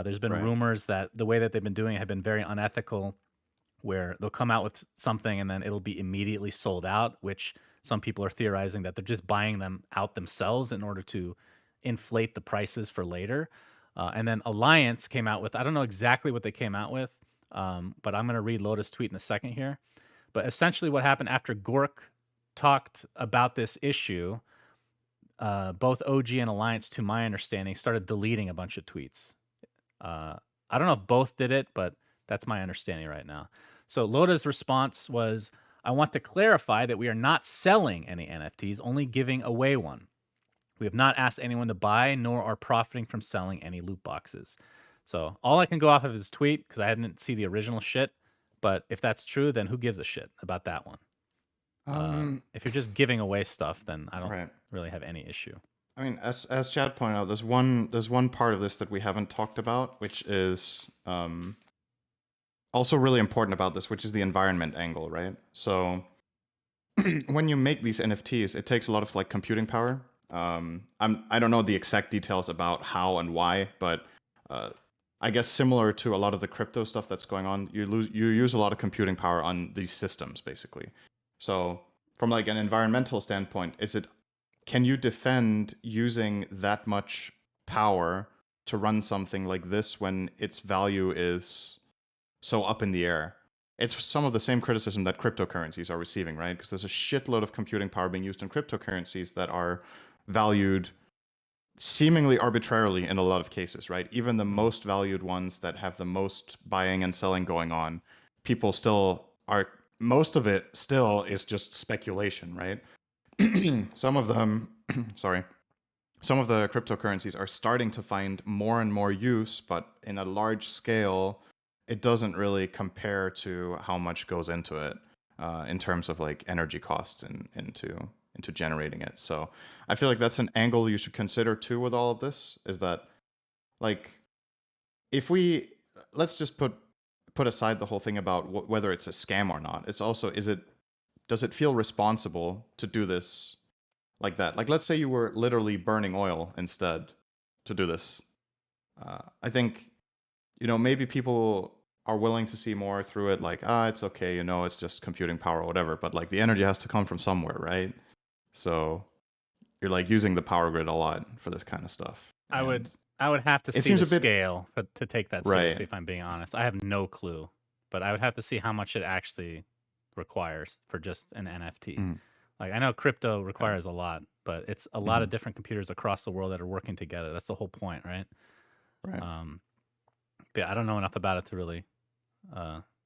There's been Right. rumors that the way that they've been doing it have been very unethical, where they'll come out with something and then it'll be immediately sold out, which some people are theorizing that they're just buying them out themselves in order to inflate the prices for later. And then Alliance came out with, I don't know exactly what they came out with, but I'm going to read Loda's tweet in a second here. But essentially, what happened after Gorgc talked about this issue, both OG and Alliance, to my understanding, started deleting a bunch of tweets. I don't know if both did it, but that's my understanding right now. So Loda's response was, I want to clarify that we are not selling any NFTs, only giving away one. We have not asked anyone to buy, nor are profiting from selling any loot boxes. So all I can go off of his tweet, because I didn't see the original shit. But if that's true, then who gives a shit about that one? If you're just giving away stuff, then I don't Right. really have any issue. I mean, as Chad pointed out, there's one part of this that we haven't talked about, which is also really important about this, which is the environment angle, right? So when you make these NFTs, it takes a lot of like computing power. I don't know the exact details about how and why, but I guess similar to a lot of the crypto stuff that's going on, you use a lot of computing power on these systems, basically. So from like an environmental standpoint, can you defend using that much power to run something like this when its value is so up in the air? It's some of the same criticism that cryptocurrencies are receiving, right? Because there's a shitload of computing power being used in cryptocurrencies that are valued seemingly arbitrarily in a lot of cases, right? Even the most valued ones that have the most buying and selling going on, people still are, most of it still is just speculation, right? Some of them, sorry, some of the cryptocurrencies are starting to find more and more use, but in a large scale, it doesn't really compare to how much goes into it in terms of like energy costs and into generating it. So I feel like that's an angle you should consider too with all of this, is that like if we let's just put aside the whole thing about whether it's a scam or not. It's also, does it feel responsible to do this like that? Like, let's say you were literally burning oil instead to do this. I think, maybe people are willing to see more through it, like, it's okay, it's just computing power or whatever, but like the energy has to come from somewhere, right? So you're like using the power grid a lot for this kind of stuff. I And would have to it see seems the a bit scale to take that right. seriously, if I'm being honest. I have no clue, but I would have to see how much it actually requires for just an NFT. Mm, Like, I know crypto okay. requires a lot, but it's a lot Hmm. of different computers across the world that are working together. That's the whole point, right? Right. But yeah, I don't know enough about it to really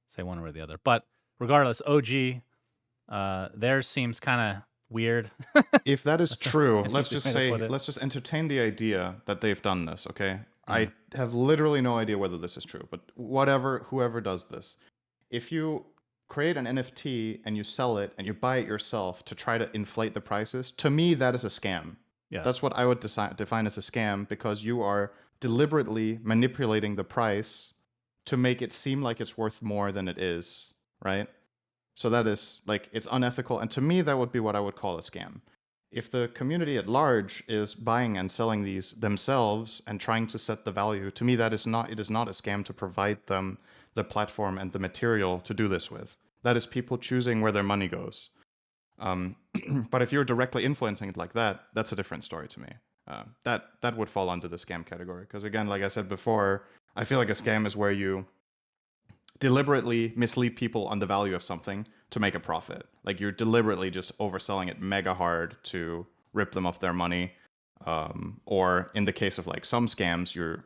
say one way or the other. But regardless, OG, theirs seems kind of weird. If that is That's the true, let's easiest just way to say, put it. let's just entertain the idea that they've done this, okay? Mhm. I have literally no idea whether this is true, but whoever does this, if you create an NFT and you sell it and you buy it yourself to try to inflate the prices, to me, that is a scam. That's Yes. what I would define as a scam, because you are deliberately manipulating the price to make it seem like it's worth more than it is, right? So that is like, it's unethical. And to me, that would be what I would call a scam. If the community at large is buying and selling these themselves and trying to set the value, to me, it is not a scam to provide them the platform and the material to do this with. That is people choosing where their money goes. But if you're directly influencing it like that, that's a different story to me. That would fall under the scam category. Because again, like I said before, I feel like a scam is where you deliberately mislead people on the value of something to make a profit. Like, you're deliberately just overselling it mega hard to rip them off their money. Or in the case of like some scams, you're,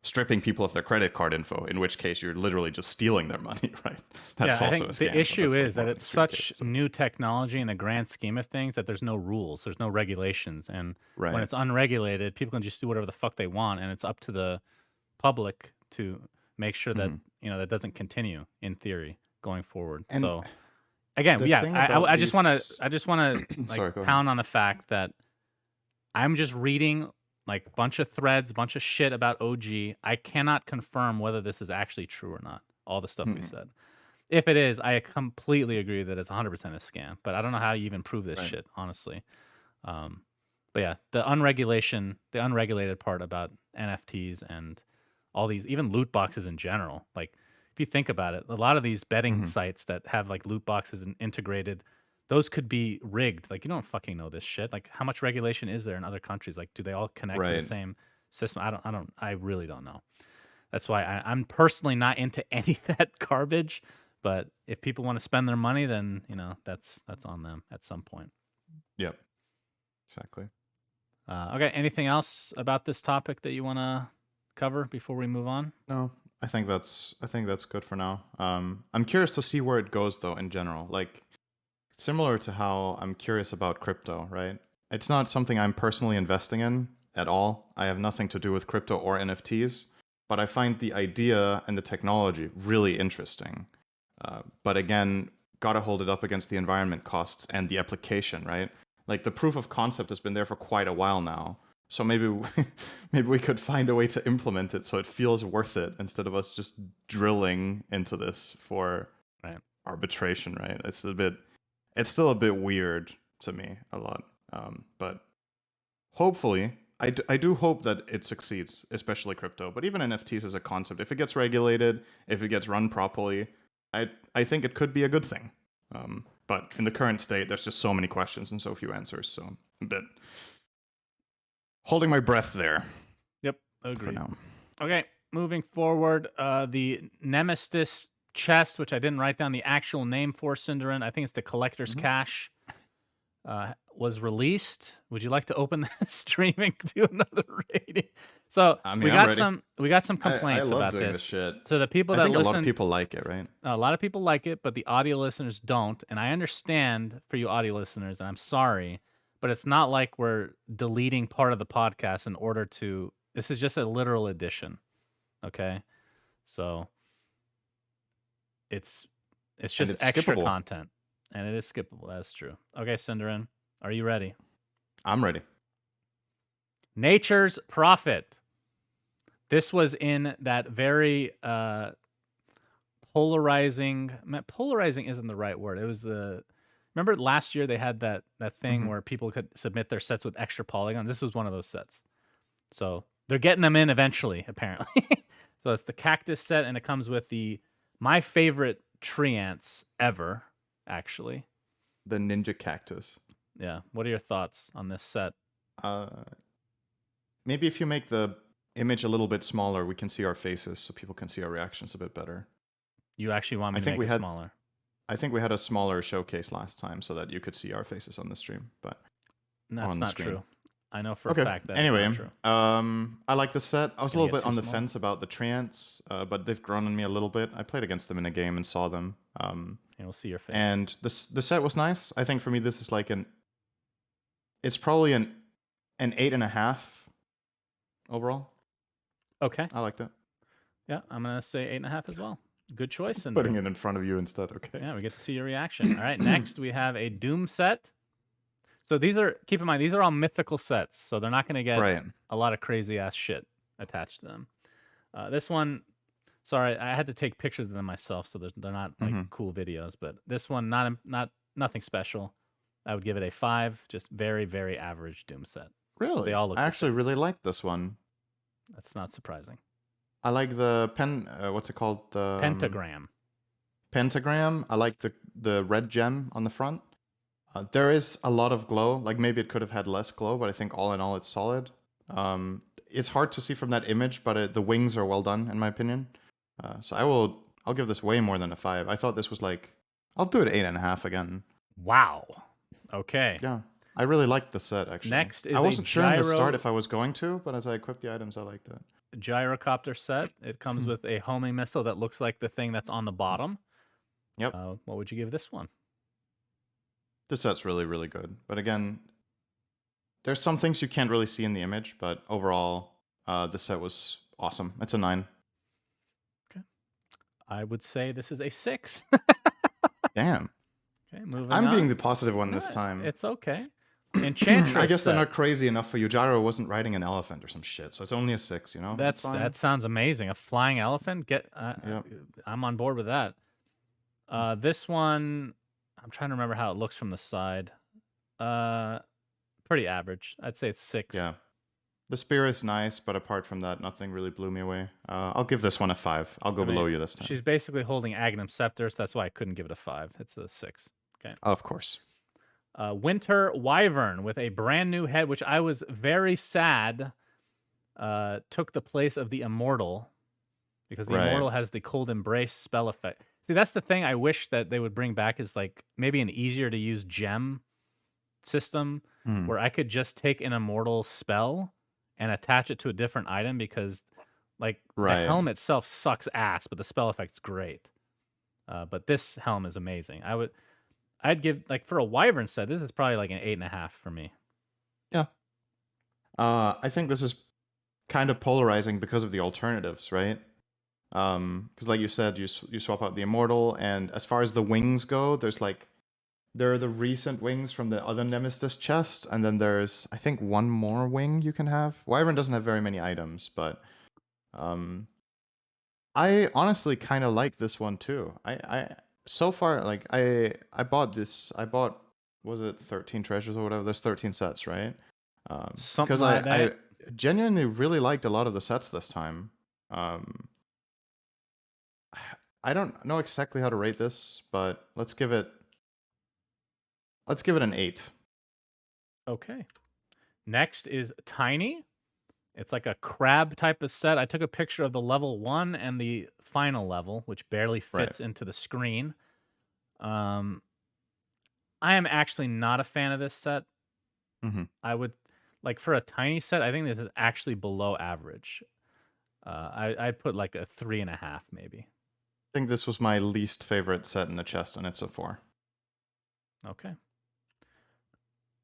stripping people of their credit card info, in which case you're literally just stealing their money, right? Yeah, That's I also a think the scam, but issue that's like is more that of an it's extreme case. such So. new technology in the grand scheme of things that there's no rules, there's no regulations, and when Right. it's unregulated, people can just do whatever the fuck they want, and it's up to the public to make sure that Hmm. that doesn't continue in theory going forward. And So again, the yeah, thing about I just want to these, like sorry, go ahead. pound on the fact that I'm just reading like bunch of threads, bunch of shit about OG. I cannot confirm whether this is actually true or not. All the stuff we Mhm. said. If it is, I completely agree that it's 100% a scam. But I don't know how you even prove this Right. shit, honestly. Um, but yeah, the unregulated part about NFTs and all these, even loot boxes in general. Like, if you think about it, a lot of these betting Hmm. sites that have like loot boxes and integrated, those could be rigged. Like, you don't fucking know this shit. Like, how much regulation is there in other countries? Like, do they all connect to the Right. same system. I really don't know. That's why I'm personally not into any of that garbage. But if people want to spend their money, then that's on them at some point. Yep. Exactly. Okay. Anything else about this topic that you want to cover before we move on? No, I think that's good for now. I'm curious to see where it goes though in general. Like similar to how I'm curious about crypto, right? It's not something I'm personally investing in at all. I have nothing to do with crypto or NFTs, but I find the idea and the technology really interesting. But again, gotta hold it up against the environment costs and the application, right? Like the proof of concept has been there for quite a while now. So maybe maybe we could find a way to implement it so it feels worth it instead of us just drilling into this for Right. arbitration, right? It's still a bit weird to me a lot. But hopefully, I do hope that it succeeds, especially crypto. But even NFTs as a concept, if it gets regulated, if it gets run properly, I think it could be a good thing. But in the current state, there's just so many questions and so few answers. So a bit holding my breath there. Yep. For Agreed. now. Okay. Moving forward, the Nemestice chest, which I didn't write down the actual name for, syndereN. I think it's the collector's cache. Was released. Would you like to open the stream and do another rating? So I mean, we I'm got ready. some complaints I love about doing this. shit. So the people I that think listen, a lot of people like it, right? a lot of people like it, but the audio listeners don't. And I understand for you audio listeners, and I'm sorry, but it's not like we're deleting part of the podcast in order to. This is just a literal edition. Okay, so it's just it's extra skippable. content, and it is skippable. That's true. Okay, syndereN, are you ready? I'm ready. Nature's Prophet. This was in that very polarizing. Polarizing isn't the right word. It was remember last year they had that thing where people could submit their sets with extra polygons. This was one of those sets. So they're getting them in eventually, apparently. So it's the cactus set, and it comes with my favorite tree ants ever, actually. The ninja cactus. Yeah. What are your thoughts on this set? Maybe if you make the image a little bit smaller, we can see our faces so people can see our reactions a bit better. You actually want me to make it smaller? I think we had a smaller showcase last time so that you could see our faces on the stream, but that's not true. I know for a fact that anyway, it's not true. I like the set. I was a little bit on the small. fence about the treants, but they've grown on me a little bit. I played against them in a game and saw them. And we'll see your face. And the set was nice. I think for me this is like it's probably an 8.5 overall. Okay. I liked it. Yeah, I'm gonna say 8.5 as well. Good choice. And Putting it in front of you instead. Okay. Yeah, we get to see your reaction. All right. Next, we have a Doom set. So keep in mind, these are all mythical sets, so they're not going to get a lot of crazy ass shit attached to them. This one, sorry, I had to take pictures of them myself, so they're not like cool videos. But this one, nothing special. I would give it a 5, just very, very average Doom set. Really? They all look I actually really like this one. That's not surprising. I like the what's it called? The pentagram. Pentagram. I like the red gem on the front. There is a lot of glow. Like maybe it could have had less glow, but I think all in all it's solid. It's hard to see from that image, but the wings are well done in my opinion. So I'll give this way more than a 5. I thought this was like I'll do it 8.5 again. Wow. Okay. Yeah. I really liked the set actually. Next is I wasn't sure in the start if I was going to, but as I equipped the items, I liked it. Gyrocopter set. It comes with a homing missile that looks like the thing that's on the bottom. Yep. What would you give this one? This set's really, really good. But again, there's some things you can't really see in the image, but overall, the set was awesome. It's a 9. Okay. I would say this is a 6. Damn. Okay, moving I'm on. being the positive one this time. It's okay. Enchantress. I guess they're not crazy enough for you. Gyro wasn't riding an elephant or some shit, so it's only a 6, you know? That sounds amazing. A flying elephant? Yep. I'm on board with that. This one, I'm trying to remember how it looks from the side. Pretty average. I'd say it's 6. Yeah. The spear is nice, but apart from that, nothing really blew me away. I'll give this one a 5. I'll go below you this time. She's basically holding Agnum Scepters. That's why I couldn't give it a 5. It's a 6. Okay. Of course. Winter Wyvern with a brand new head, which I was very sad took the place of the Immortal because the Right. Immortal has the Cold Embrace spell effect. See, that's the thing I wish that they would bring back is like maybe an easier to use gem system Hmm. where I could just take an Immortal spell and attach it to a different item because like the Right. helm itself sucks ass, but the spell effect's great. But this helm is amazing. I'd give like for a Wyvern set, this is probably like an 8.5 for me. Yeah. I think this is kind of polarizing because of the alternatives, right? Because like you said, you swap out the Immortal, and as far as the wings go, there are the recent wings from the other Nemestice chest, and then there's I think one more wing you can have. Wyvern doesn't have very many items, but um, I honestly kind of like this one too. I so far like I bought this. I bought, was it 13 treasures or whatever? There's 13 sets, right? Something Because like I that. genuinely really liked a lot of the sets this time. Um, I don't know exactly how to rate this, but let's give it an 8. Okay. Next is Tiny. It's like a crab type of set. I took a picture of the level 1 and the final level, which barely Right. fits into the screen. I am actually not a fan of this set. Mm-hmm. I would like for a tiny set. I think this is actually below average. I'd put like a 3.5 maybe. I think this was my least favorite set in the chest, and it's a 4. Okay.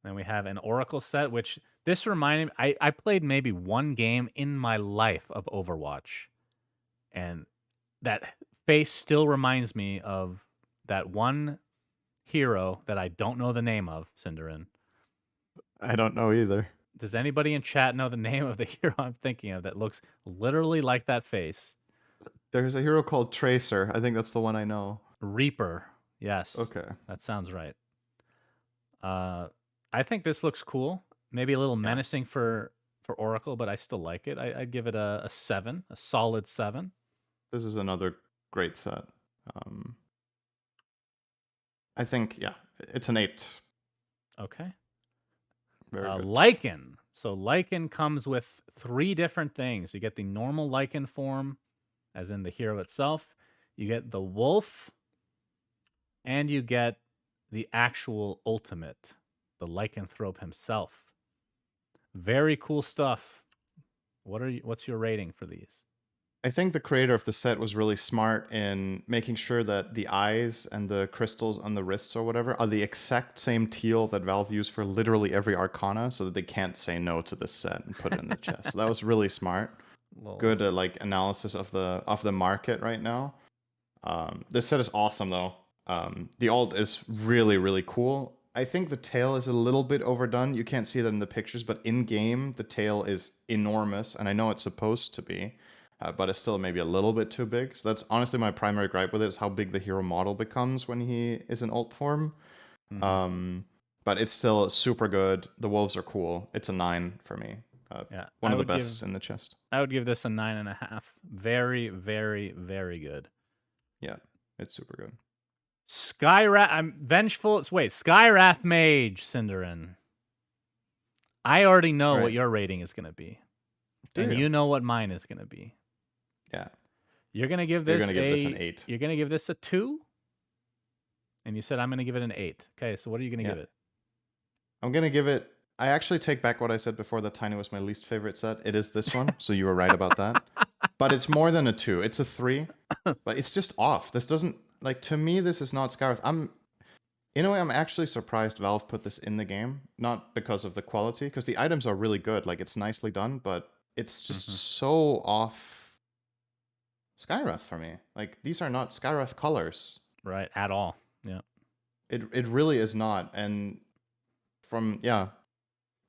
Then we have an Oracle set, which this reminded me. I played maybe one game in my life of Overwatch, and that face still reminds me of that one hero that I don't know the name of, syndereN. I don't know either. Does anybody in chat know the name of the hero I'm thinking of that looks literally like that face? There's a hero called Tracer. I think that's the one I know. Reaper. Yes, Okay. that sounds right. I think this looks cool. Maybe a little Yeah. menacing for Oracle, but I still like it. I'd give it a 7, a solid 7. This is another great set. Um, I think, yeah, it's an 8. Okay. Very good. Lycan. So Lycan comes with 3 different things. You get the normal Lycan form, as in the hero itself. You get the wolf, and you get the actual ultimate, the lycanthrope himself. Very cool stuff. What's your rating for these? I think the creator of the set was really smart in making sure that the eyes and the crystals on the wrists or whatever are the exact same teal that Valve use for literally every Arcana, so that they can't say no to this set and put it in the chest. So that was really smart. Good like analysis of the market right now. This set is awesome though. The alt is really, really cool. I think the tail is a little bit overdone. You can't see that in the pictures, but in game the tail is enormous, and I know it's supposed to be, but it's still maybe a little bit too big. So that's honestly my primary gripe with it, is how big the hero model becomes when he is in alt form. Mm-hmm. But it's still super good. The wolves are cool. It's a 9 for me. Yeah, One of the best in the chest. I would give this a 9.5. Very, very, very good. Yeah, it's super good. Skywrath. I'm vengeful. Wait, Skywrath Mage, syndereN. I already know what Right. your rating is going to be, Do and you? you know what mine is going to be. Yeah. You're going to give You're this gonna give this an 8. You're going to give this a 2, and you said I'm going to give it an 8. Okay, so what are you going to give it? I'm gonna give it. I actually take back what I said before that Tiny was my least favorite set. It is this one, so you were right about that. But it's more than a 2. It's a 3. But it's just off. This doesn't, like, to me, this is not Skywrath. In a way, I'm actually surprised Valve put this in the game. Not because of the quality, because the items are really good. Like, it's nicely done, but it's just so off Skywrath for me. Like, these are not Skywrath colors. Right, at all. Yeah. It really is not. And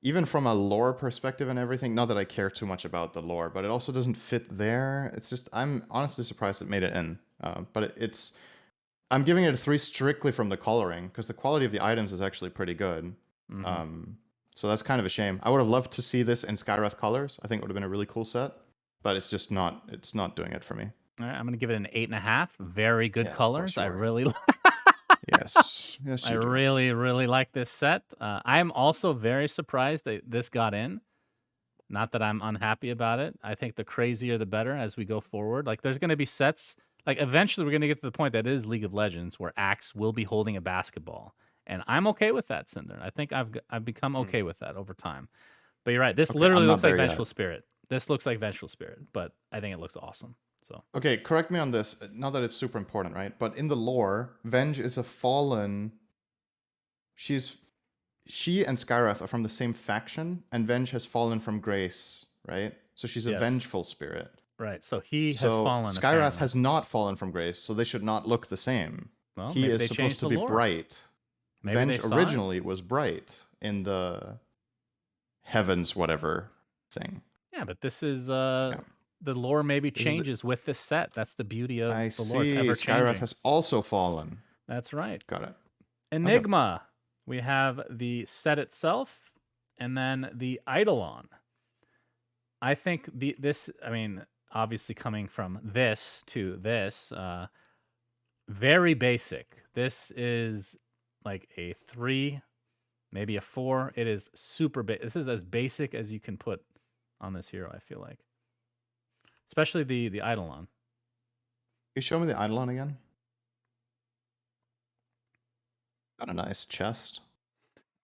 even from a lore perspective and everything, not that I care too much about the lore, but it also doesn't fit there. It's just, I'm honestly surprised it made it in. But I'm giving it a 3 strictly from the coloring, because the quality of the items is actually pretty good. So that's kind of a shame. I would have loved to see this in Skywrath colors. I think it would have been a really cool set, but it's just not. It's not doing it for me. All right, I'm going to give it an 8.5. Very good Yeah, of course colors. you I are. really Yes, yes, I you do. really, really like this set. I'm also very surprised that this got in. Not that I'm unhappy about it. I think the crazier the better as we go forward. Like there's going to be sets. Like eventually we're going to get to the point that it is League of Legends where Axe will be holding a basketball, and I'm okay with that, syndereN. I think I've become Hmm. okay with that over time. But you're right. This Okay, I'm literally not looks like there yet. Vengeful Spirit. This looks like Vengeful Spirit, but I think it looks awesome. So Okay, correct me on this. Not that it's super important, right? But in the lore, Venge is a fallen. She's she and Skywrath are from the same faction, and Venge has fallen from grace, right? So she's a yes, vengeful spirit. right. So he has So fallen Skywrath apparently. has not fallen from grace, so they should not look the same. Well, He maybe is they supposed changed to the be lore. bright. Maybe they Venge saw it. originally was bright in the heavens, whatever thing. Yeah, but this is Yeah. the lore maybe This is the, changes with this set. That's the beauty of I the lore. It's see. ever Skywrath changing. has also fallen. That's right. Got it. Okay. Enigma. We have the set itself and then the Eidolon. I think this, I mean, obviously coming from this to this, very basic. This is like a 3, maybe a 4. It is super basic. This is as basic as you can put on this hero, I feel like. Especially the Eidolon. Can you show me the Eidolon again? Got a nice chest.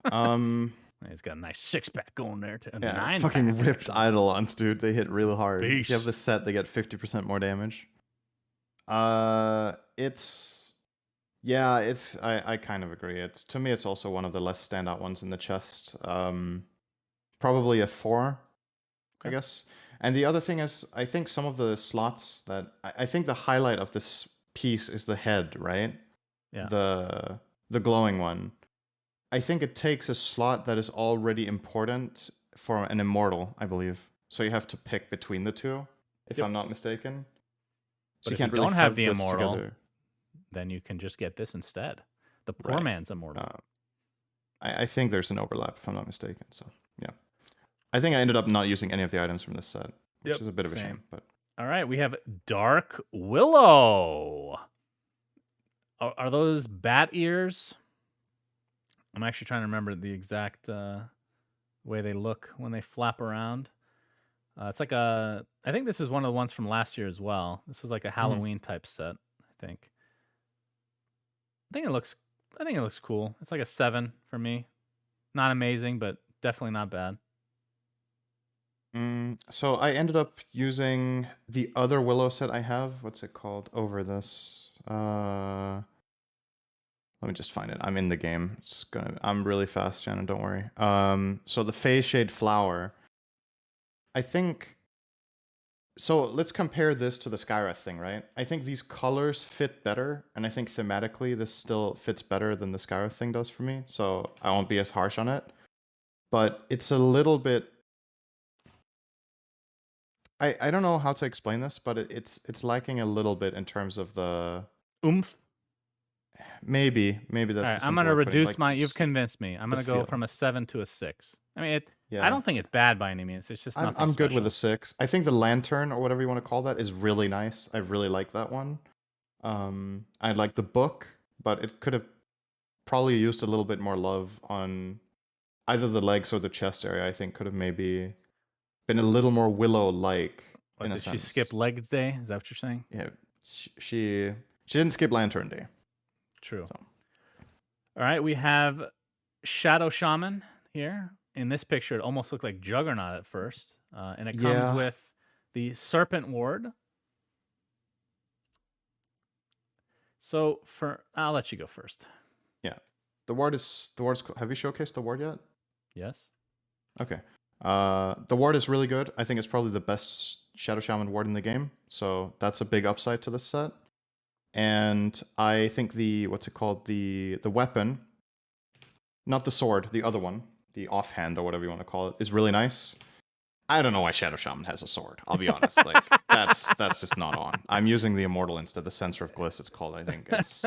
He's got a nice 6-pack going there. A Yeah, 9-pack, fucking ripped actually. Eidolons, dude. They hit really hard. If you have Beast. this set, they get 50% more damage. It's yeah, it's I kind of agree. It's to me, it's also one of the less standout ones in the chest. Probably a 4, I Okay. guess. And the other thing is, I think some of the slots that I think the highlight of this piece is the head, right? Yeah. The glowing one. I think it takes a slot that is already important for an immortal, I believe. So you have to pick between the two, if Yep. I'm not mistaken. So But you if you can't really don't have have the this immortal, together. then you can just get this instead. The poor Right. man's immortal. I think there's an overlap, if I'm not mistaken. So, yeah. I think I ended up not using any of the items from this set, which is a bit of a Same. shame. But All right, we have Dark Willow. Are those bat ears? I'm actually trying to remember the exact way they look when they flap around. It's like a. I think this is one of the ones from last year as well. This is like a Halloween type set. I think. I think it looks. I think it looks cool. It's like a 7 for me. Not amazing, but definitely not bad. So I ended up using the other Willow set I have. What's it called? Over this. Let me just find it. I'm in the game. I'm really fast, Shannon. Don't worry. So the Phase Shade Flower. I think. So let's compare this to the Skywrath thing, right? I think these colors fit better, and I think thematically this still fits better than the Skywrath thing does for me. So I won't be as harsh on it. But it's a little bit. I don't know how to explain this, but it's lacking a little bit in terms of the Oomph. maybe All that's right, the I'm simple gonna way of putting it. reduce Like my. You've just convinced me. I'm the gonna go feel. from a 7 to a 6. I mean, I Yeah. don't think it's bad by any means. It's just nothing I'm good with special. a 6. I think the lantern or whatever you want to call that is really nice. I really like that one. I like the book, but it could have probably used a little bit more love on either the legs or the chest area. I think could have maybe been a little more Willow-like What in a did she sense. skip legs day? Is that what you're saying? Yeah, she didn't skip Lantern Day. True. So. All right, we have Shadow Shaman here. In this picture, it almost looked like Juggernaut at first. And it comes Yeah. with the Serpent Ward. So I'll let you go first. Yeah. The ward's have you showcased the ward yet? Yes. Okay. The ward is really good. I think it's probably the best Shadow Shaman ward in the game. So that's a big upside to this set. And I think the weapon, not the sword, the other one, the offhand or whatever you want to call it, is really nice. I don't know why Shadow Shaman has a sword. I'll be honest. Like that's just not on. I'm using the Immortal instead. The Censor of Gliss, it's called. I think it's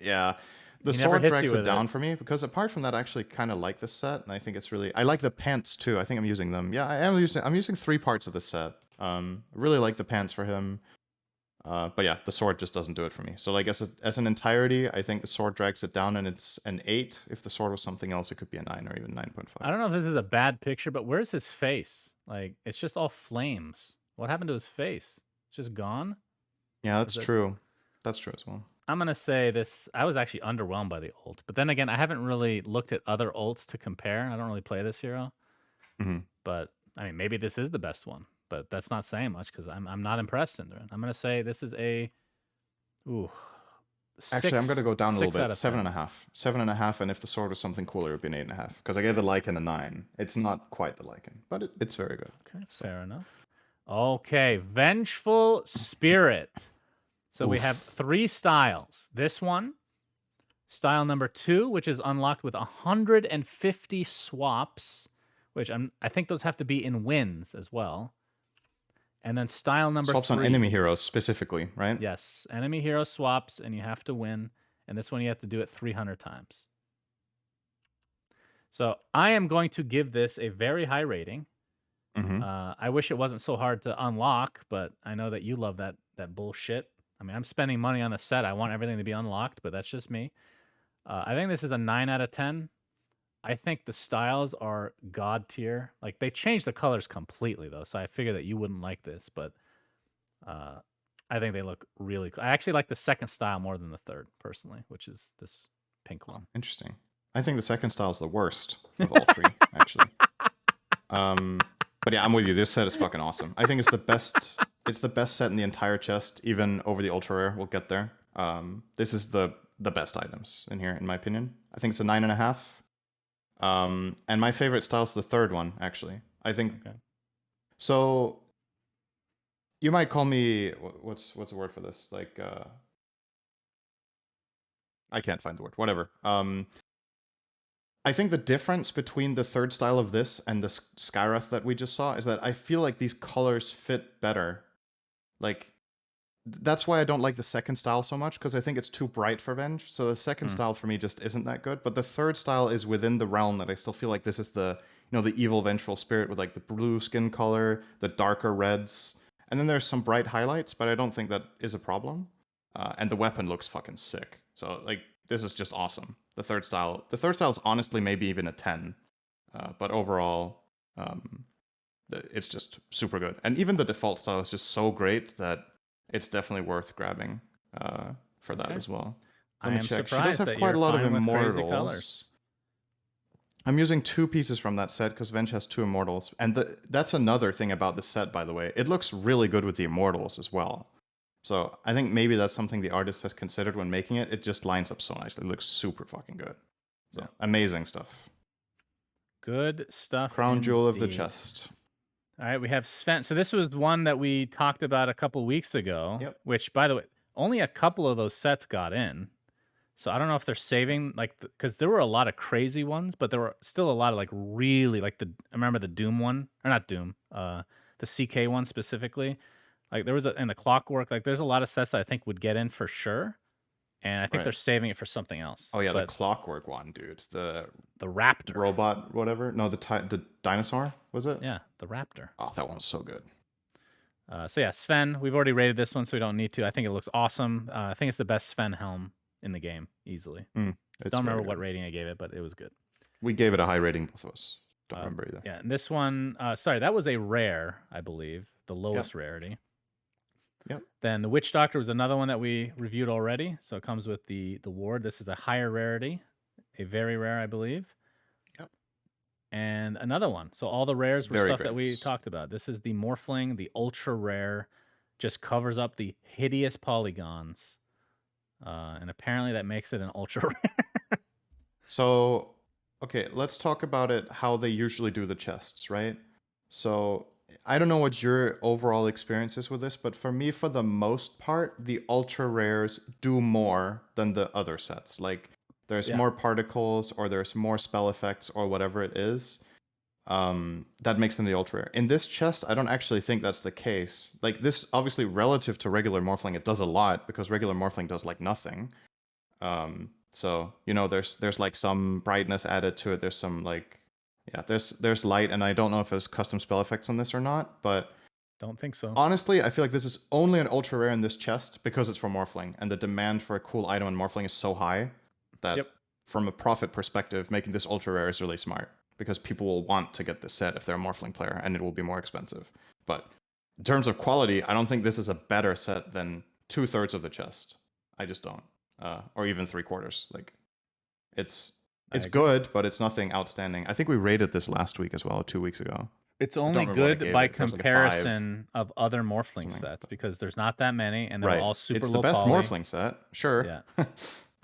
yeah. The He never sword hits drags you it with down it. for me because apart from that, I actually kind of like this set, and I think it's really. I like the pants too. I think I'm using them. Yeah, I'm using 3 parts of the set. I really like the pants for him. But yeah, the sword just doesn't do it for me. So like as an entirety, I think the sword drags it down, and it's an 8. If the sword was something else, it could be a 9 or even 9.5. I don't know if this is a bad picture, but where's his face? Like, it's just all flames. What happened to his face? It's just gone? Yeah, Is that's it? true. That's true as well. I'm going to say this. I was actually underwhelmed by the ult. But then again, I haven't really looked at other ults to compare. I don't really play this hero. Hmm. But, I mean, maybe this is the best one. But that's not saying much because I'm not impressed, syndereN. I'm going to say this is a... Ooh. Actually, I'm gonna go down a little 6 bit. out of 10. 7.5. 7.5, and if the sword was something cooler, it would be an 8.5. Because I gave the Lycan a 9. It's not quite the Lycan, but it's very good. Okay, fair enough. Okay, Vengeful Spirit. So we have 3 styles. This one, style number 2, which is unlocked with 150 swaps, which I think those have to be in wins as well. And then style number Swaps 3. on enemy heroes specifically, right? Yes, enemy hero swaps, and you have to win. And this one you have to do it 300 times. So I am going to give this a very high rating. Mm-hmm. I wish it wasn't so hard to unlock, but I know that you love that bullshit. I mean, I'm spending money on the set. I want everything to be unlocked, but that's just me. I think this is a 9 out of 10. I think the styles are god tier. Like, they changed the colors completely, though, so I figure that you wouldn't like this, but I think they look really cool. I actually like the second style more than the third, personally, which is this pink one. Interesting. I think the second style is the worst of all 3, actually. But yeah, I'm with you. This set is fucking awesome. I think it's the best. It's the best set in the entire chest, even over the ultra rare. We'll get there. This is the best items in here, in my opinion. I think it's a 9.5. And my favorite style is the third one, actually. I think. Okay. So you might call me what's the word for this? Like I can't find the word. Whatever. I think the difference between the third style of this and the Skywrath that we just saw is that I feel like these colors fit better. Like, that's why I don't like the second style so much, because I think it's too bright for Venge. So the second style for me just isn't that good. But the third style is within the realm that I still feel like this is the, the evil vengeful spirit with like the blue skin color, the darker reds. And then there's some bright highlights, but I don't think that is a problem. And the weapon looks fucking sick. So like, this is just awesome. The third style is honestly maybe even a 10. But overall, it's just super good. And even the default style is just so great that it's definitely worth grabbing for that as well. Let me check. She does have quite a lot of immortals. I'm using 2 pieces from that set because Venge has 2 immortals. And that's another thing about this set, by the way. It looks really good with the immortals as well. So I think maybe that's something the artist has considered when making it. It just lines up so nicely. It looks super fucking good. So amazing stuff. Good stuff. Crown jewel of the chest. All right, we have SUNSfan. So this was one that we talked about a couple weeks ago. Yep. Which, by the way, only a couple of those sets got in. So I don't know if they're saving, like, because there were a lot of crazy ones, but there were still a lot of like really like I remember the Doom one, or not Doom, the CK one specifically. Like there was in the Clockwork, like there's a lot of sets that I think would get in for sure, and I think they're saving it for something else. Oh yeah, the Clockwork one, dude. The Raptor robot, whatever. No, the dinosaur, was it? Yeah, the Raptor. Oh, that one's so good. So yeah, SUNSfan. We've already rated this one, so we don't need to. I think it looks awesome. I think it's the best SUNSfan helm in the game, easily. Don't remember what rating I gave it, but it was good. We gave it a high rating, both of us. Don't remember either. Yeah, and this one, sorry, that was a rare, I believe, the lowest rarity. Yep. Then the Witch Doctor was another one that we reviewed already. So it comes with the ward. This is a higher rarity, a very rare, I believe. Yep. And another one. So all the rares were stuff that we talked about. This is the Morphling, the ultra rare, just covers up the hideous polygons. And apparently that makes it an ultra rare. So, okay, let's talk about it how they usually do the chests, right? So I don't know what your overall experience is with this, but for me, for the most part, the ultra rares do more than the other sets. Like, there's more particles, or there's more spell effects, or whatever it is. That makes them the ultra rare. In this chest, I don't actually think that's the case. Like, this, obviously, relative to regular Morphling, it does a lot, because regular Morphling does, like, nothing. So, there's like some brightness added to it. There's some, like, there's light, and I don't know if there's custom spell effects on this or not, but Don't think so. Honestly, I feel like this is only an ultra rare in this chest because it's for Morphling, and the demand for a cool item in Morphling is so high that Yep. from a profit perspective, making this ultra rare is really smart because people will want to get this set if they're a Morphling player, and it will be more expensive. But in terms of quality, I don't think this is a better set than 2/3 of the chest. I just don't, or even 3/4. Like, it's I it's agree. good, but it's nothing outstanding. I think we rated this last week as well, 2 weeks ago. It's I only don't remember what I good gave by it. It was like a 5. comparison of other Morphling Something. sets because there's not that many and they're Right. all super It's the low best poly. Morphling set, sure. Yeah.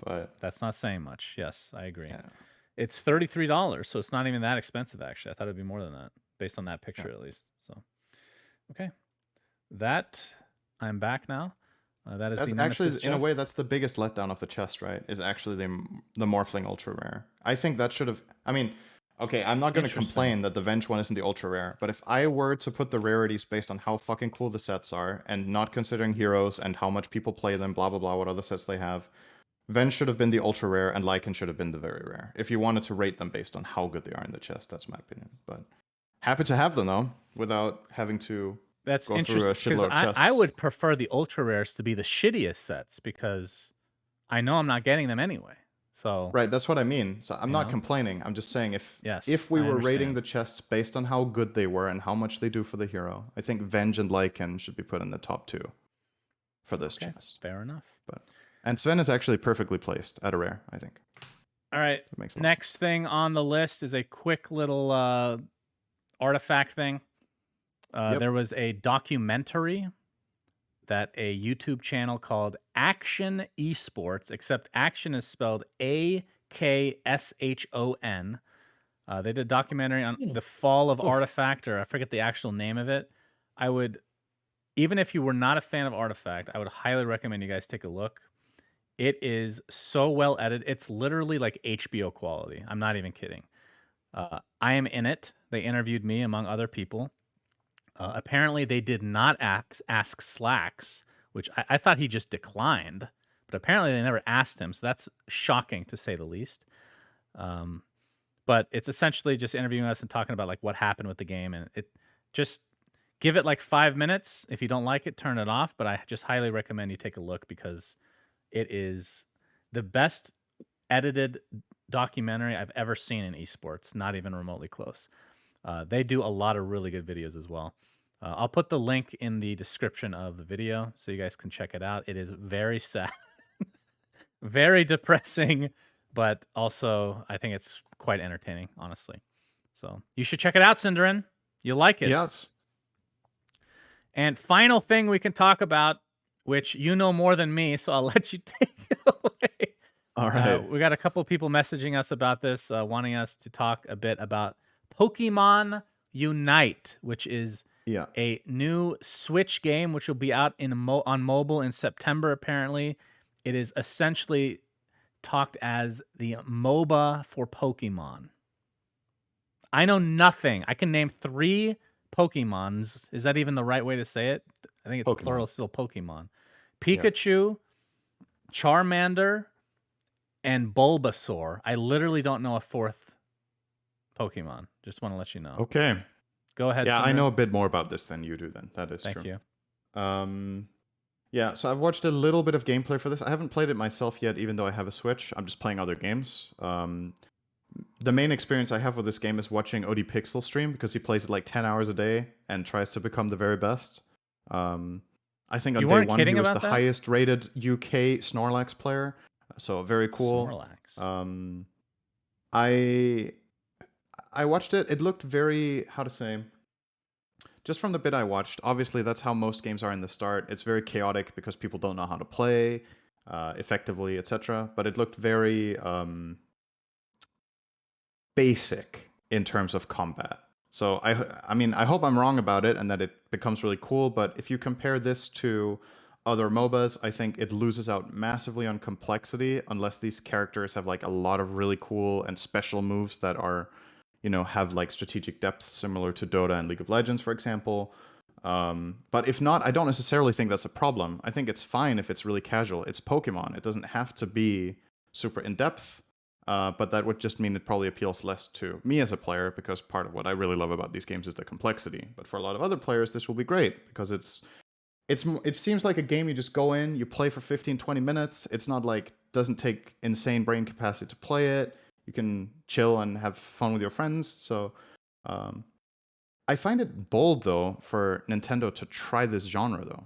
But That's not saying much. Yes, I agree. yeah. It's $33, so it's not even that expensive actually. I thought it'd be more than that based on that picture at least. So, okay. That I'm back now. That is That's the actually, Nemestice in a way, chest. that's the biggest letdown of the chest, right? Is actually the Morphling Ultra Rare. I think that should have. I mean, okay, I'm not going to Interesting. complain that the Venge one isn't the Ultra Rare, but if I were to put the rarities based on how fucking cool the sets are, and not considering heroes and how much people play them, blah blah blah, what other sets they have, Venge should have been the Ultra Rare, and Lycan should have been the Very Rare. If you wanted to rate them based on how good they are in the chest, that's my opinion. But happy to have them though, without having to That's go through a interesting because shitload of chests. I would prefer the ultra rares to be the shittiest sets because I know I'm not getting them anyway. So Right, that's what I mean. So I'm You not know? complaining. I'm just saying Yes, if we I were rating understand. the chests based on how good they were and how much they do for the hero, I think Venge and Lycan should be put in the top 2 for this Okay, chest. fair enough. And Sven is actually perfectly placed at a rare, I think. All right. It makes a lot of Next thing on the list is a quick little artifact thing. Yep. There was a documentary that a YouTube channel called Action Esports, except Action is spelled AKSHON. They did a documentary on the fall of Artifact, or I forget the actual name of it. I would, even if you were not a fan of Artifact, I would highly recommend you guys take a look. It is so well edited. It's literally like HBO quality. I'm not even kidding. I am in it. They interviewed me among other people. Apparently, they did not ask Slacks, which I thought he just declined, but apparently they never asked him. So that's shocking to say the least. But it's essentially just interviewing us and talking about like what happened with the game, and it just give it like 5 minutes. If you don't like it, turn it off. But I just highly recommend you take a look because it is the best edited documentary I've ever seen in esports, not even remotely close. They do a lot of really good videos as well. I'll put the link in the description of the video so you guys can check it out. It is very sad, very depressing, but also I think it's quite entertaining, honestly. So you should check it out, syndereN. You'll like it. Yes. And final thing we can talk about, which you know more than me, so I'll let you take it away. All right. We got a couple people messaging us about this, wanting us to talk a bit about Pokemon Unite, which is a new Switch game, which will be out on mobile in September, apparently. It is essentially talked as the MOBA for Pokemon. I know nothing. I can name 3 Pokemons. Is that even the right way to say it? I think it's plural, still Pokemon. Pikachu, Charmander, and Bulbasaur. I literally don't know a 4th Pokemon. Just want to let you know. Okay. Go ahead. Yeah, syndereN. I know a bit more about this than you do then. That is Thank true. you. Yeah, so I've watched a little bit of gameplay for this. I haven't played it myself yet, even though I have a Switch. I'm just playing other games. The main experience I have with this game is watching OD Pixel stream because he plays it like 10 hours a day and tries to become the very best. I think on You day weren't 1 he kidding was about the that? highest rated UK Snorlax player. So very cool. Snorlax. I watched it. It looked very, how to say, just from the bit I watched, obviously that's how most games are in the start. It's very chaotic because people don't know how to play effectively, etc. But it looked very basic in terms of combat. So I mean, I hope I'm wrong about it and that it becomes really cool. But if you compare this to other MOBAs, I think it loses out massively on complexity unless these characters have like a lot of really cool and special moves that are, you know, have like strategic depth similar to Dota and League of Legends, for example. But if not, I don't necessarily think that's a problem. I think it's fine if it's really casual. It's Pokemon. It doesn't have to be super in depth. but that would just mean it probably appeals less to me as a player, because part of what I really love about these games is the complexity. But for a lot of other players, this will be great because it seems like a game you just go in, you play for 15, 20 minutes. It's not like, doesn't take insane brain capacity to play it. You can chill and have fun with your friends. So I find it bold, though, for Nintendo to try this genre, though.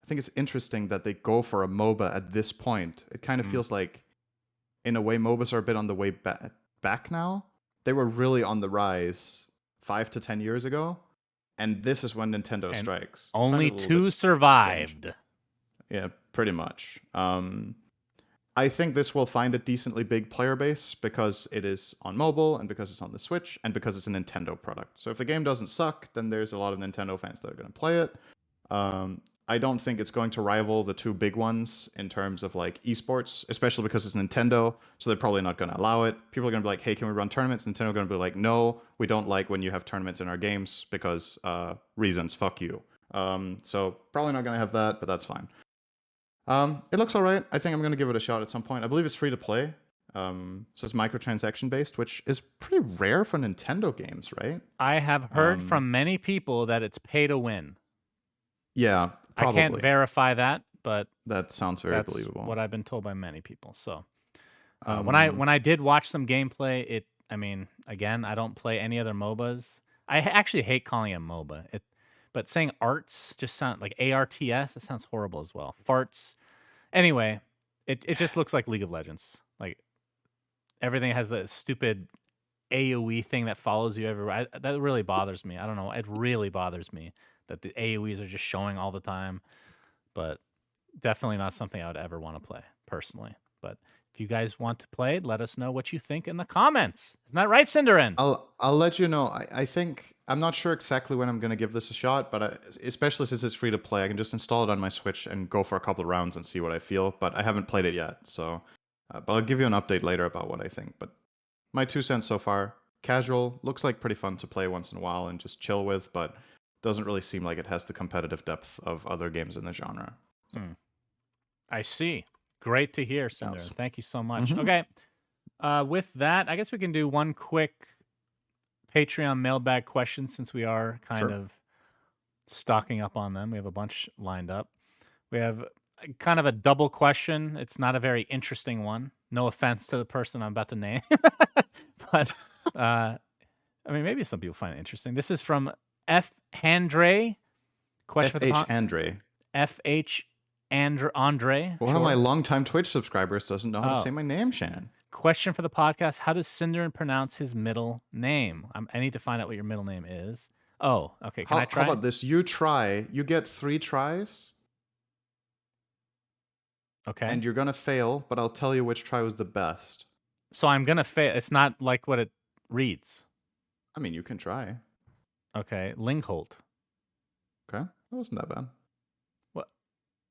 I think it's interesting that they go for a MOBA at this point. It kind of feels like, in a way, MOBAs are a bit on the way back now. They were really on the rise 5 to 10 years ago, and this is when Nintendo strikes. Only 2 survived. Yeah, pretty much. I think this will find a decently big player base because it is on mobile and because it's on the Switch and because it's a Nintendo product. So if the game doesn't suck, then there's a lot of Nintendo fans that are going to play it. I don't think it's going to rival the 2 big ones in terms of like esports, especially because it's Nintendo. So they're probably not going to allow it. People are going to be like, hey, can we run tournaments? Nintendo are going to be like, no, we don't like when you have tournaments in our games because reasons, fuck you. So probably not going to have that, but that's fine. It looks all right. I think I'm going to give it a shot at some point. I believe it's free to play. So it's microtransaction based, which is pretty rare for Nintendo games, right? I have heard from many people that it's pay to win. Yeah, probably. I can't verify that, but that sounds very believable. What I've been told by many people. So when I did watch some gameplay, I mean, again, I don't play any other MOBAs. I actually hate calling it MOBA. But saying arts just sounds like ARTS. It sounds horrible as well. Farts. Anyway, it just looks like League of Legends. Like everything has that stupid AoE thing that follows you everywhere. That really bothers me. I don't know. It really bothers me that the AoEs are just showing all the time. But definitely not something I would ever want to play personally. But if you guys want to play, let us know what you think in the comments. Isn't that right, syndereN? I'll let you know. I think I'm not sure exactly when I'm going to give this a shot, but especially since it's free to play, I can just install it on my Switch and go for a couple of rounds and see what I feel. But I haven't played it yet, so but I'll give you an update later about what I think. But my 2 cents so far: casual, looks like pretty fun to play once in a while and just chill with, but doesn't really seem like it has the competitive depth of other games in the genre. So. I see. Great to hear, syndereN. Thank you so much. Mm-hmm. Okay. With that, I guess we can do one quick Patreon mailbag question since we are kind of stocking up on them. We have a bunch lined up. We have kind of a double question. It's not a very interesting one. No offense to the person I'm about to name. But, I mean, maybe some people find it interesting. This is from F. Handre. Question for the Andre. F.H. Andre. One of my longtime Twitch subscribers doesn't know how to say my name, Shannon. Question for the podcast: how does syndereN pronounce his middle name? I need to find out what your middle name is. Oh, okay. Can I try? How about this? You try. You get 3 tries. Okay. And you're gonna fail, but I'll tell you which try was the best. So I'm gonna fail. It's not like what it reads. I mean, you can try. Okay, Lingholt. Okay, that wasn't that bad.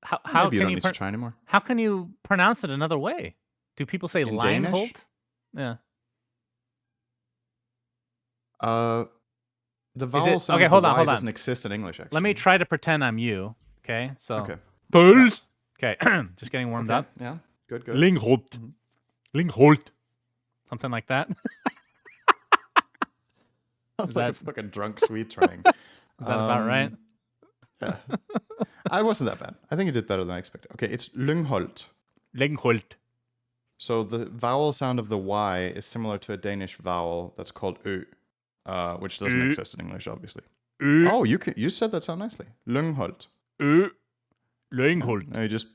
How maybe you can don't you need to try anymore? How can you pronounce it another way? Do people say Leinholt? Yeah. The vowel sound of the Y doesn't exist in English, actually. Let me try to pretend I'm you. Okay, so. Okay. Okay, just getting warmed up. Yeah, good. Lingholt. Lingholt. Something like that. Sounds like a fucking drunk sweet trying. Is that about right? Yeah. I wasn't that bad. I think you did better than I expected. Okay, it's Lingholt. Lingholt. So the vowel sound of the Y is similar to a Danish vowel that's called Ö, which doesn't exist in English, obviously. Oh, you said that sound nicely. Lingholt. Lingholt. No, you just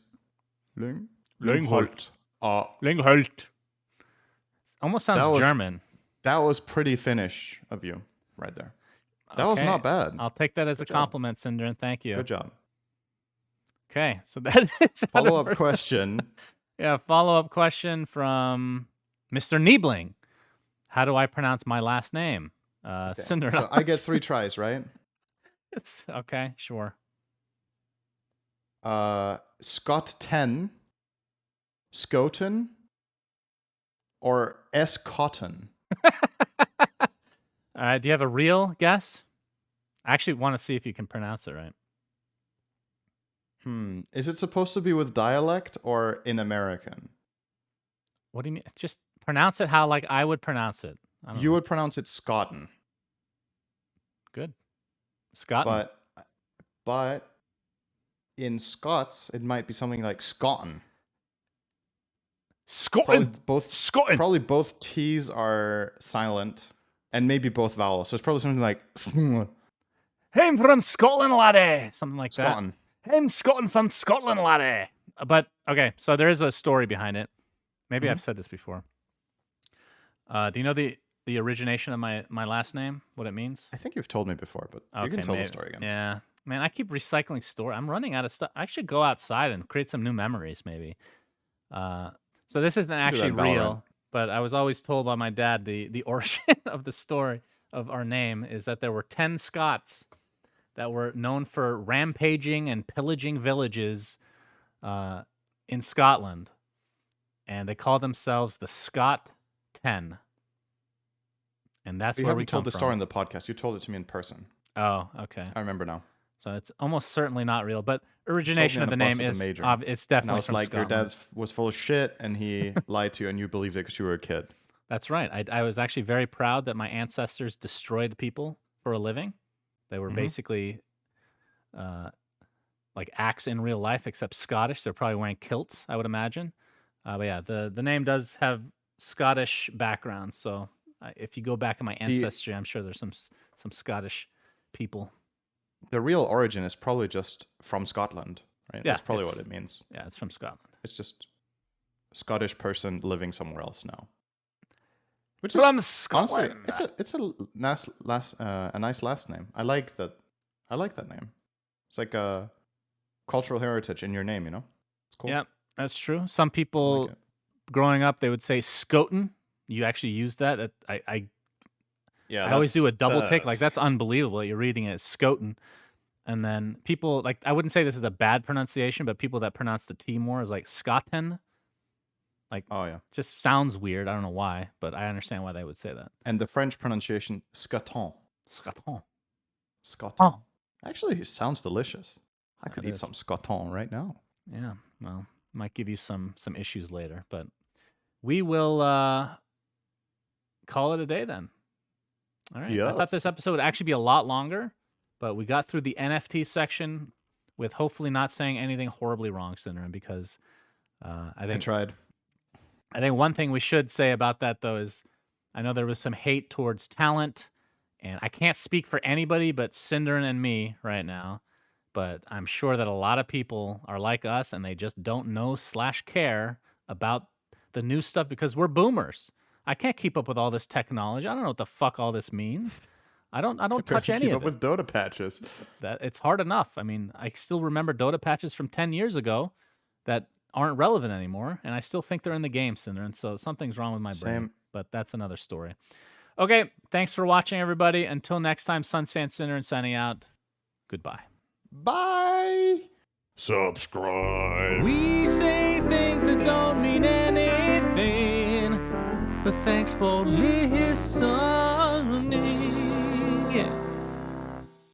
Lingholt. Lingholt. Almost sounds German. That was pretty Finnish of you, right there. That was not bad. I'll take that as a compliment, syndereN. Thank you. Good job. Okay, so that is follow-up question. Yeah, follow-up question from Mr. Niebling. How do I pronounce my last name? syndereN. So I get 3 tries, right? It's okay, sure. Scott 10, Skoten, or S. Cotton? All right, do you have a real guess? I actually want to see if you can pronounce it right. Is it supposed to be with dialect or in American? What do you mean? Just Pronounce it how like I would pronounce it. I don't You know. would pronounce it Scotten. Good. Scotland. But in Scots, it might be something like Scotten. Scotland. Scotland. Probably both T's are silent, and maybe both vowels. So it's probably something like I'm from Scotland, laddie. Something like Scotten. that. I'm Scotland from Scotland, laddie. But okay, so there is a story behind it. Maybe I've said this before. Do you know the origination of my last name? What it means? I think you've told me before, but you can tell the story again. Yeah, man, I keep recycling story. I'm running out of stuff. I should go outside and create some new memories, maybe. So this isn't actually real, but I was always told by my dad the origin of the story of our name is that there were 10 Scots that were known for rampaging and pillaging villages in Scotland, and they called themselves the Scot 10. And that's where we told the story in the podcast. You told it to me in person. Oh, okay. I remember now. So it's almost certainly not real, but origination of the name is it's definitely from Scotland. Your dad was full of shit and he lied to you and you believed it because you were a kid. That's right. I was actually very proud that my ancestors destroyed people for a living. They were basically like acts in real life, except Scottish. They're probably wearing kilts, I would imagine. But yeah, the name does have Scottish background. So if you go back in my ancestry, I'm sure there's some Scottish people. The real origin is probably just from Scotland, right? Yeah, that's probably what it means. Yeah, it's from Scotland. It's just a Scottish person living somewhere else now. Which from is Scotland. Honestly, it's a nice last name. I like that. I like that name. It's like a cultural heritage in your name, you know? It's cool. Yeah, that's true. Some people growing up, they would say Scoten. You actually use that. I always do a double take. Like, that's unbelievable. You're reading it as Scoten. And then people, like, I wouldn't say this is a bad pronunciation, but people that pronounce the T more is like Scotten. Like, oh yeah, just sounds weird. I don't know why, but I understand why they would say that. And the French pronunciation, Scoton. Scoton. Scoton. Oh. Actually, it sounds delicious. I could eat some Scoton right now. Yeah, well, might give you some issues later, but we will call it a day then. All right. Yes. I thought this episode would actually be a lot longer, but we got through the NFT section with hopefully not saying anything horribly wrong, syndereN, because I tried. I think one thing we should say about that, though, is I know there was some hate towards talent, and I can't speak for anybody but syndereN and me right now, but I'm sure that a lot of people are like us, and they just don't know / care about the new stuff because we're boomers. I can't keep up with all this technology. I don't know what the fuck all this means. I don't touch any of it. Keep up with Dota patches. That it's hard enough. I mean, I still remember Dota patches from 10 years ago that aren't relevant anymore, and I still think they're in the game, syndereN. So something's wrong with my brain. But that's another story. Okay, thanks for watching, everybody. Until next time, SUNSfan syndereN signing out. Goodbye. Bye. Subscribe. We say things that don't mean anything. But thanks for listening.